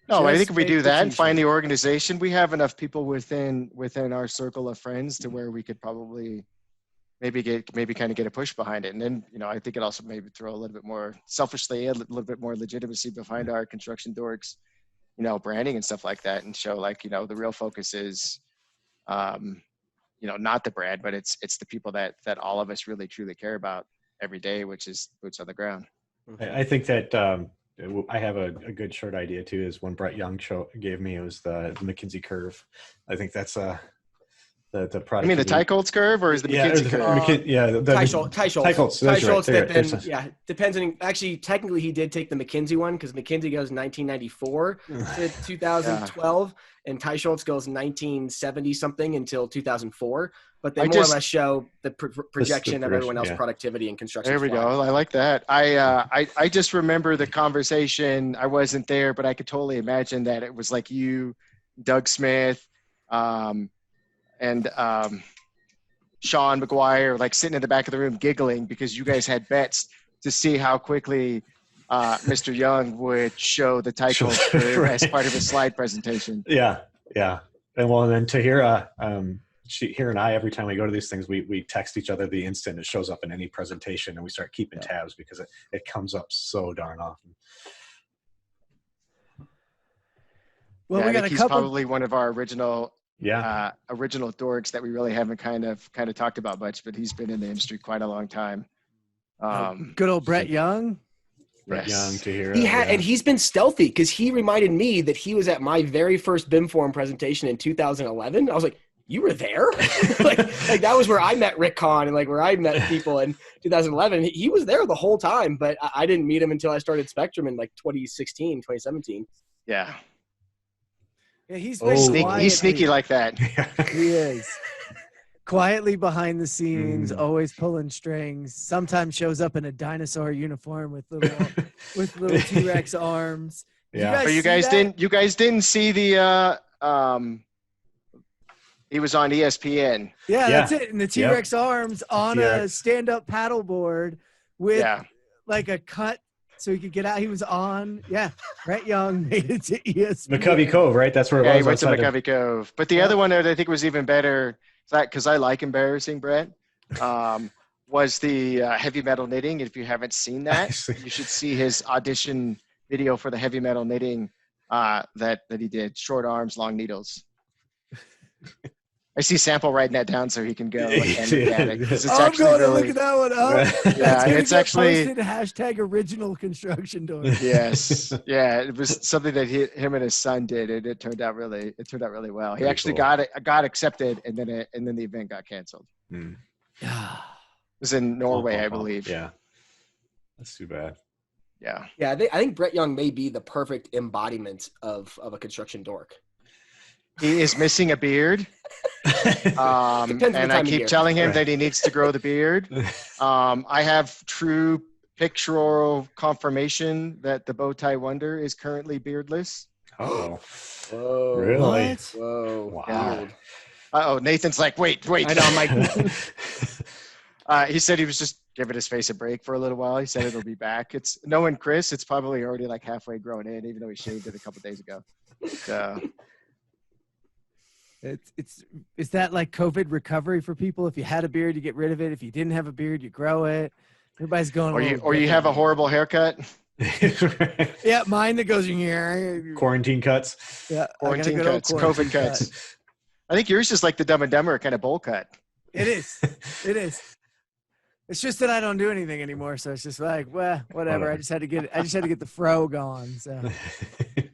No, I think if we do that and find the organization, we have enough people within our circle of friends to where we could probably maybe kind of get a push behind it. And then I think it also maybe throw a little bit more selfishly, a little bit more legitimacy behind our Construction Dorks branding and stuff like that, and show like, the real focus is, not the brand, but it's the people that all of us really truly care about every day, which is boots on the ground. I think that I have a good shirt idea too, is one Brett Young gave me. It was the McKinsey curve. I think that's The I mean the Teichholz curve, or is the McKinsey curve? Teichholz. That's Teichholz that depends on. Actually, technically, he did take the McKinsey one because McKinsey goes 1994 to 2012, and Teichholz goes 1970 something until 2004. But they more or less show the projection of everyone else's productivity and construction. There we go. I like that. I just remember the conversation. I wasn't there, but I could totally imagine that it was like you, Doug Smith, and Sean McGuire, like sitting in the back of the room giggling because you guys had bets to see how quickly Mr. Young would show the Teichholz curve as part of his slide presentation. Yeah. And then Tahira, here and I, every time we go to these things, we text each other the instant it shows up in any presentation, and we start keeping tabs because it comes up so darn often. Well, we got he's probably one of our original dorks that we really haven't kind of talked about much, but he's been in the industry quite a long time. Good old Brett Young. Brett Young, Tahira. And he's been stealthy because he reminded me that he was at my very first BIM Forum presentation in 2011. I was like, you were there? like that was where I met Rick Kahn and like where I met people in 2011. He was there the whole time, but I didn't meet him until I started Spectrum in like 2016, 2017. Yeah. Yeah, he's sneaky like that. He is. Quietly behind the scenes, always pulling strings. Sometimes shows up in a dinosaur uniform with little T-Rex arms. Yeah. You guys didn't see the he was on ESPN. Yeah, that's it. And the T-Rex arms on a stand-up paddleboard with like a cut so he could get out. He was on. Yeah, Brett Young made it to ESPN. McCovey Cove, right? That's where it was. Yeah, he went to McCovey Cove. But the other one that I think was even better, because I like embarrassing Brett, was the heavy metal knitting. If you haven't seen that, you should see his audition video for the heavy metal knitting that he did. Short arms, long needles. I see Sample writing that down so he can go and look at it. I'm going to look at that one up. Yeah, it's actually posted #original construction door. Yes, yeah, it was something that him and his son did, and it turned out really well. He actually got accepted, and then the event got canceled. It was in Norway, I believe. Yeah, that's too bad. Yeah. I think Brett Young may be the perfect embodiment of a construction dork. He is missing a beard. And I keep telling him that he needs to grow the beard. I have true pictorial confirmation that the Bowtie Wonder is currently beardless. Oh. Whoa. Really? What? Whoa. Wow. Uh-oh, Nathan's like, wait. I know, I'm like... he said he was just giving his face a break for a little while. He said it'll be back. It's knowing Chris, it's probably already like halfway grown in, even though he shaved it a couple days ago. So... Is that like COVID recovery for people? If you had a beard, you get rid of it. If you didn't have a beard, you grow it. Everybody's going. Or you have a horrible haircut. Yeah, mine that goes. Quarantine cuts. Yeah, quarantine cuts. COVID cuts. I think yours is like the Dumb and Dumber kind of bowl cut. It is. It is. It's just that I don't do anything anymore, so it's just like, well, whatever. I just had to get the fro gone. So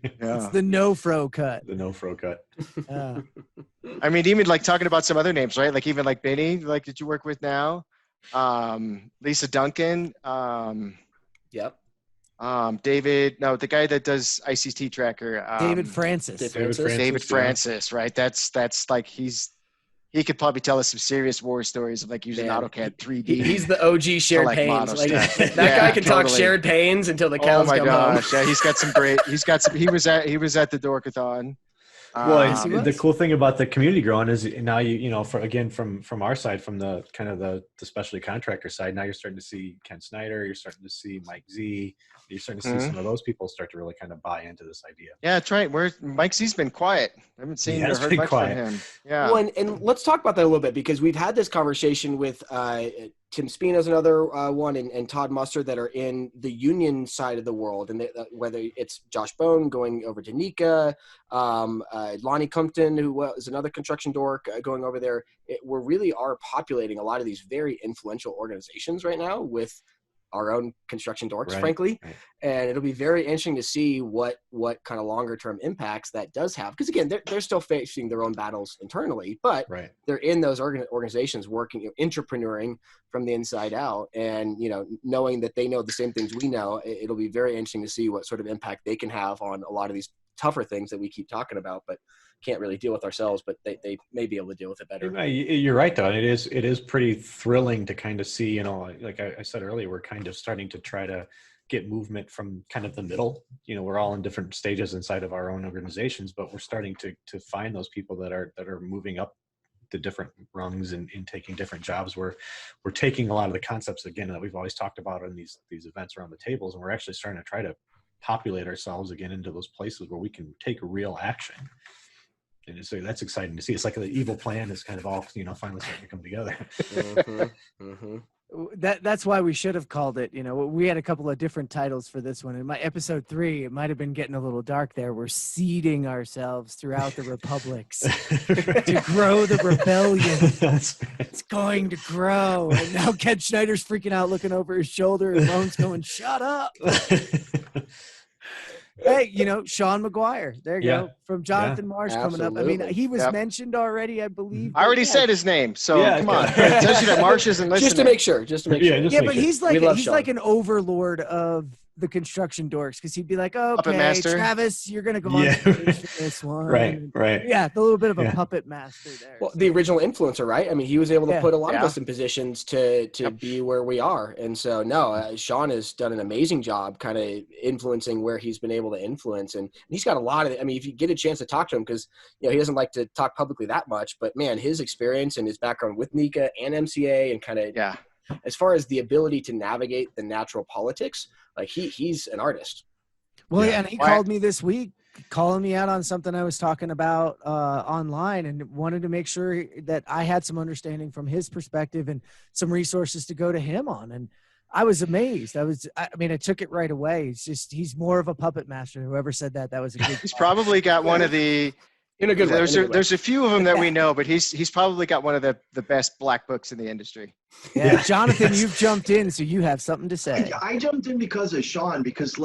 it's the no fro cut. The no fro cut. I mean, even like talking about some other names, right? Like even like Benny, like that you work with now, Lisa Duncan. Yep. David, no, the guy that does ICT Tracker. David Francis. David Francis, right? That's like he could probably tell us some serious war stories of like using AutoCAD 3D. He's the OG shared panes. Like, that guy can talk shared panes until the cows come home. Oh my gosh! Yeah, he's got some great. He was at the Dorkathon. Well, the cool thing about the community growing is now from our side, from the kind of the specialty contractor side, now you're starting to see Ken Snyder, you're starting to see Mike Z, you're starting to see some of those people start to really kind of buy into this idea. Yeah, that's right. Mike Z's been quiet. I haven't seen or heard much from him. Yeah. Well, and let's talk about that a little bit, because we've had this conversation with Tim Spina's another one, and Todd Mustard, that are in the union side of the world, and whether it's Josh Bone going over to Nika, Lonnie Compton, who was another construction dork, going over there. We really are populating a lot of these very influential organizations right now with our own construction dorks, Right, frankly. right. And it'll be very interesting to see what kind of longer term impacts that does have. Because again, they're still facing their own battles internally, but Right. they're in those organizations working, entrepreneuring from the inside out. And, knowing that they know the same things we know, it'll be very interesting to see what sort of impact they can have on a lot of these tougher things that we keep talking about, but can't really deal with ourselves, but they may be able to deal with it better. You're right, though. It is pretty thrilling to kind of see, like I said earlier, we're kind of starting to try to get movement from kind of the middle. We're all in different stages inside of our own organizations, but we're starting to find those people that are moving up the different rungs and taking different jobs. We're taking a lot of the concepts, again, that we've always talked about in these events around the tables, and we're actually starting to try to populate ourselves again into those places where we can take real action. And so that's exciting to see. It's like the evil plan is kind of all, finally starting to come together. That's why we should have called it. We had a couple of different titles for this one. In my episode 3, it might have been getting a little dark there. We're seeding ourselves throughout the republics to grow the rebellion. It's going to grow. And now Ken Schneider's freaking out, looking over his shoulder, and Lone's going, "Shut up." Hey, Sean McGuire. There you go. From Jonathan Marsh coming up. I mean, he was mentioned already, I believe. I already said his name, so come on. It tells you that Marsh isn't listening. Just to make sure. Yeah, but he's like an overlord of the construction dorks, because he'd be like, "Okay, Travis, you're gonna go on this one." Right. Yeah, a little bit of a puppet master there. Well, the original influencer, right? I mean, he was able to put a lot of us in positions to be where we are. And so, Sean has done an amazing job kind of influencing where he's been able to influence. And he's got a lot of, if you get a chance to talk to him, because, he doesn't like to talk publicly that much, but man, his experience and his background with NECA and MCA and kind of, as far as the ability to navigate the natural politics, like he's an artist. Well, and he called me this week, calling me out on something I was talking about online, and wanted to make sure that I had some understanding from his perspective and some resources to go to him on. And I was amazed. I took it right away. It's just, he's more of a puppet master. Whoever said that was a good. He's probably got one of the, in a good way. There's a few of them that we know, but he's probably got one of the best black books in the industry. Yeah, Jonathan, you've jumped in, so you have something to say. I jumped in because of Sean, because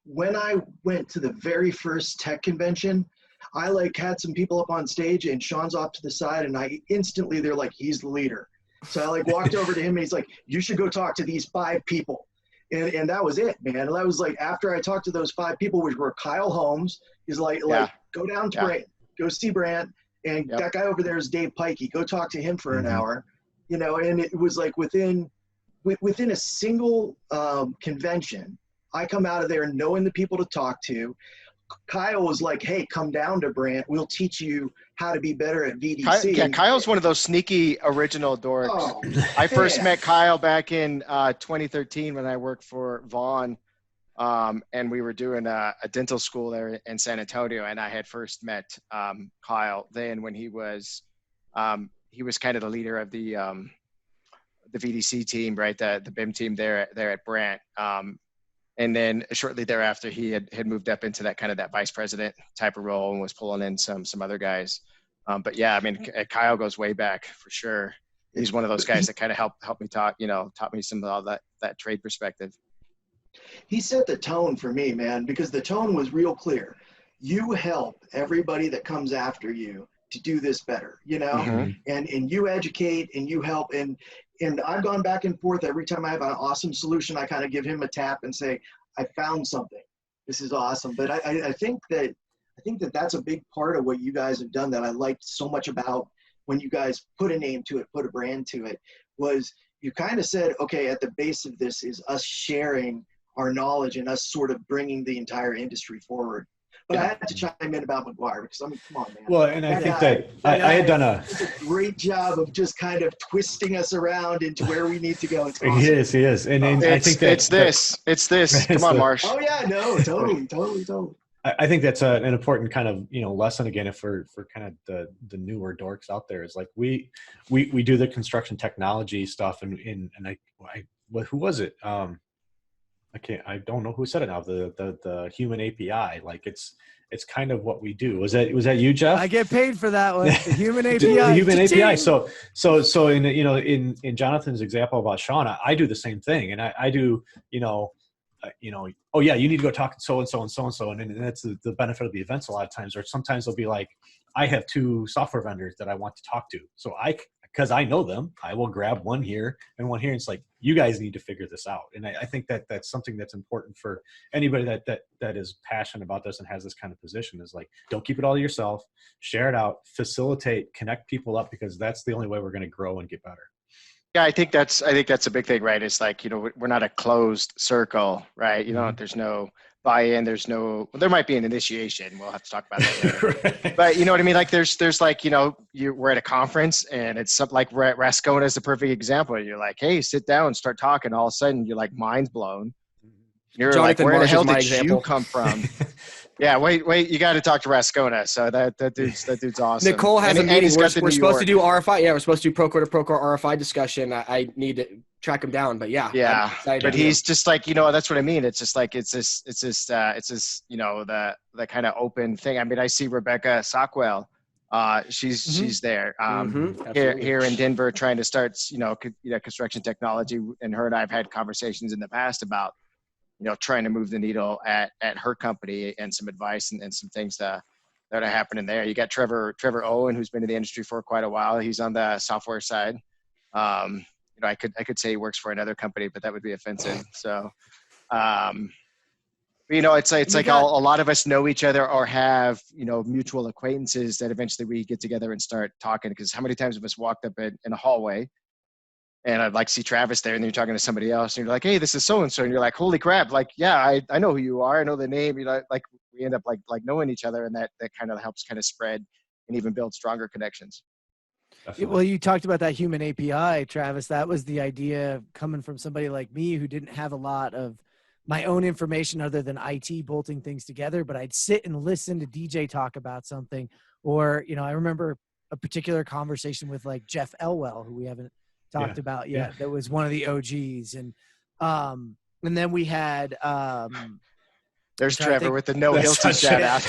when I went to the very first tech convention, I had some people up on stage, and Sean's off to the side, and they're like, he's the leader. So I walked over to him, and he's like, "You should go talk to these 5 people." And that was it, man. And that was after I talked to those 5 people, which were Kyle Holmes, he's go down to Brant, go see Brant, and that guy over there is Dave Pikey. Go talk to him for an hour, and it was within a single convention, I come out of there knowing the people to talk to. Kyle was like, "Hey, come down to Brant. We'll teach you how to be better at VDC." Kyle's one of those sneaky original dorks. Oh, I first met Kyle back in 2013 when I worked for Vaughn, and we were doing a dental school there in San Antonio. And I had first met Kyle then when he was kind of the leader of the VDC team, right? The BIM team there at Brant. And then shortly thereafter, he had moved up into that vice president type of role and was pulling in some other guys. But yeah, Kyle goes way back for sure. He's one of those guys that kind of helped me taught me some of all that trade perspective. He set the tone for me, man, because the tone was real clear. You help everybody that comes after you to do this better, and you educate and you help. And I've gone back and forth every time I have an awesome solution. I kind of give him a tap and say, "I found something. This is awesome." But I think that that's a big part of what you guys have done that I liked so much about when you guys put a name to it, put a brand to it, was you kind of said, okay, at the base of this is us sharing our knowledge and us sort of bringing the entire industry forward. But I had to chime in about McGuire because, come on, man. Well, and I think that I had done a great job of just kind of twisting us around into where we need to go. It's awesome. He is. And I think that it's this. Come on, Marsh. Oh yeah, no, totally. I think that's an important kind of lesson again for kind of the newer dorks out there is we do the construction technology stuff and who was it? I don't know who said it now. The human API, like it's kind of what we do. Was that you, Jeff? I get paid for that one. The human API. The human Cha-ching! API. So in Jonathan's example about Shauna, I do the same thing, and I do oh yeah, you need to go talk to so and so and so and so, and that's the benefit of the events a lot of times. Or sometimes they'll be like, I have 2 software vendors that I want to talk to, so because I know them, I will grab one here and one here. And it's like, you guys need to figure this out. And I think that's something that's important for anybody that is passionate about this and has this kind of position, is like, don't keep it all to yourself, share it out, facilitate, connect people up, because that's the only way we're going to grow and get better. Yeah, I think that's a big thing, right? It's like, we're not a closed circle, right? There's no buy-in, there might be an initiation. We'll have to talk about that later. Right. But you know what I mean? Like there's like, we're at a conference, and it's something like Rascona is the perfect example. You're like, hey, sit down, start talking. All of a sudden you're like, mind's blown. You're Jonathan like, where the Marsh hell is my did example. you come from? Yeah, wait, you got to talk to Rascona. So that dude's awesome. Nicole has a and meeting. he's got the We're New supposed to York. do RFI. Yeah, we're supposed to do Procore to Procore RFI discussion. I need to track him down, but yeah. Yeah, but he's just like, that's what I mean. It's just like, it's this, the kind of open thing. I mean, I see Rebecca Sockwell. She's there here in Denver, trying to start, construction technology. And her and I have had conversations in the past about, trying to move the needle at her company, and some advice and some things that are happening there. You got Trevor Owen, who's been in the industry for quite a while. He's on the software side. I could say he works for another company, but that would be offensive. So, it's like a lot of us know each other, or have, mutual acquaintances that eventually we get together and start talking. Because how many times have us walked up in a hallway, and I'd like see Travis there, and then you're talking to somebody else, and you're like, hey, this is so-and-so. And you're like, holy crap. Like, yeah, I know who you are. I know the name. Like we end up like knowing each other, and that kind of helps kind of spread and even build stronger connections. Definitely. Well, you talked about that human API, Travis. That was the idea coming from somebody like me who didn't have a lot of my own information other than IT bolting things together, but I'd sit and listen to DJ talk about something. Or, I remember a particular conversation with like Jeff Elwell, who we haven't talked about yet. That was one of the OGs. And then we had, there's Trevor with the no Hilty shout out.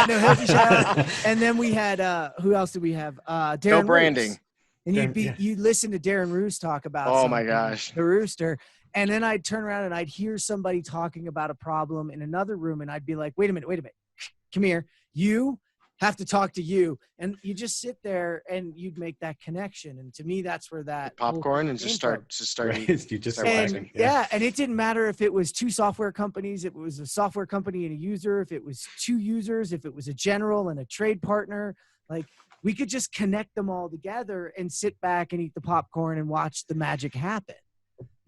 No Hilty shout out. And then we had, who else did we have? Darren no branding. Roos. And you'd listen to Darren Roos talk about oh my gosh, the rooster. And then I'd turn around and I'd hear somebody talking about a problem in another room. And I'd be like, wait a minute. Come here. You have to talk to you. And you just sit there and you'd make that connection. And to me, that's where that popcorn and just start right. You just start and, and it didn't matter if it was 2 software companies, if it was a software company and a user, if it was 2 users, if it was a general and a trade partner, like we could just connect them all together and sit back and eat the popcorn and watch the magic happen.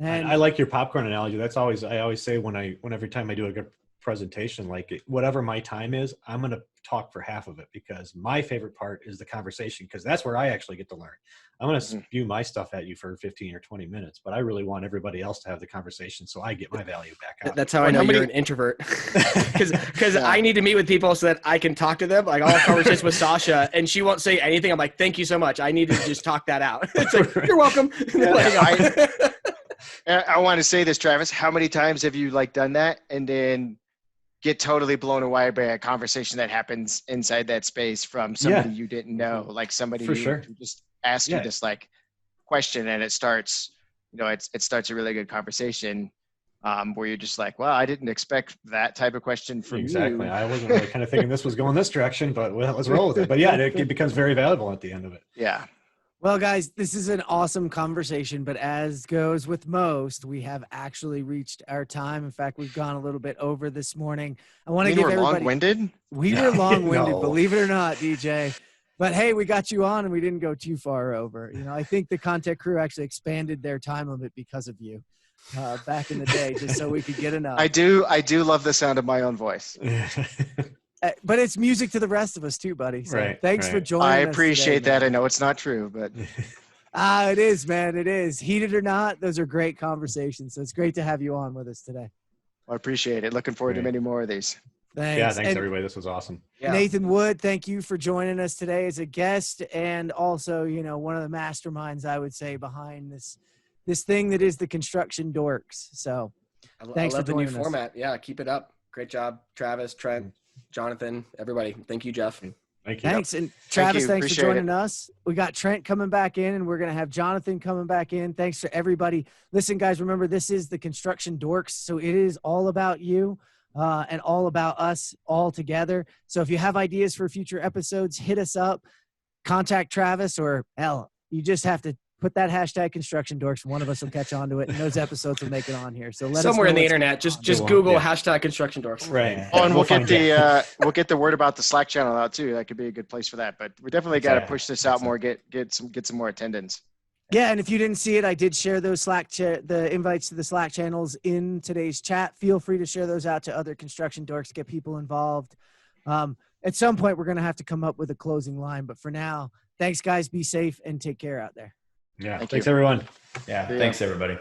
And I like your popcorn analogy. That's I always say every time I do a good presentation, like whatever my time is, I'm going to talk for half of it, because my favorite part is the conversation, because that's where I actually get to learn. I'm going to spew my stuff at you for 15 or 20 minutes, but I really want everybody else to have the conversation so I get my value back out. That's how I know you're an introvert. Because I need to meet with people so that I can talk to them. Like I'll have conversations with Sasha and she won't say anything. I'm like, thank you so much. I need to just talk that out. It's like, you're welcome. I want to say this, Travis. How many times have you like done that and then get totally blown away by a conversation that happens inside that space from somebody you didn't know, like somebody who just asked you this like question, and it starts, it starts a really good conversation where you're just like, well, I didn't expect that type of question from you. Exactly. I wasn't really kind of thinking this was going this direction, but let's roll with it. But yeah, it becomes very valuable at the end of it. Yeah. Well, guys, this is an awesome conversation, but as goes with most, we have actually reached our time. In fact, we've gone a little bit over this morning. I want to give everybody long-winded? We were long-winded, believe it or not, DJ. But hey, we got you on and we didn't go too far over. I think the content crew actually expanded their time limit because of you back in the day, just so we could get enough. I do love the sound of my own voice. But it's music to the rest of us too, buddy. So thanks for joining us. I appreciate that. I know it's not true, but it is, man. It is. Heated or not, those are great conversations. So it's great to have you on with us today. I appreciate it. Looking forward to many more of these. Thanks. Yeah, thanks everybody. This was awesome. Yeah. Nathan Wood, thank you for joining us today as a guest, and also, one of the masterminds, I would say, behind this thing that is the Construction Dorks. So Thanks I love for the new joining us. format. Yeah, keep it up. Great job, Travis, Trent, Jonathan, everybody. Thank you, Jeff. Thank you. Thanks. And Travis, thanks for Appreciate joining us. We got Trent coming back in, and we're going to have Jonathan coming back in. Thanks to everybody. Listen, guys, remember, this is the Construction Dorks, so it is all about you and all about us all together. So if you have ideas for future episodes, hit us up, contact Travis, or hell, you just have to put that hashtag Construction Dorks. One of us will catch on to it, and those episodes will make it on here. So let Somewhere us know in the what's internet, going on. just Google hashtag Construction Dorks. Right. Oh, and we'll find get the word about the Slack channel out too. That could be a good place for that. But we definitely got to push this out more. Get some more attendance. Yeah, and if you didn't see it, I did share those the invites to the Slack channels in today's chat. Feel free to share those out to other Construction Dorks, get people involved. At some point, we're going to have to come up with a closing line. But for now, thanks, guys. Be safe and take care out there. Yeah. Thanks, everyone. Yeah. Thanks, everybody.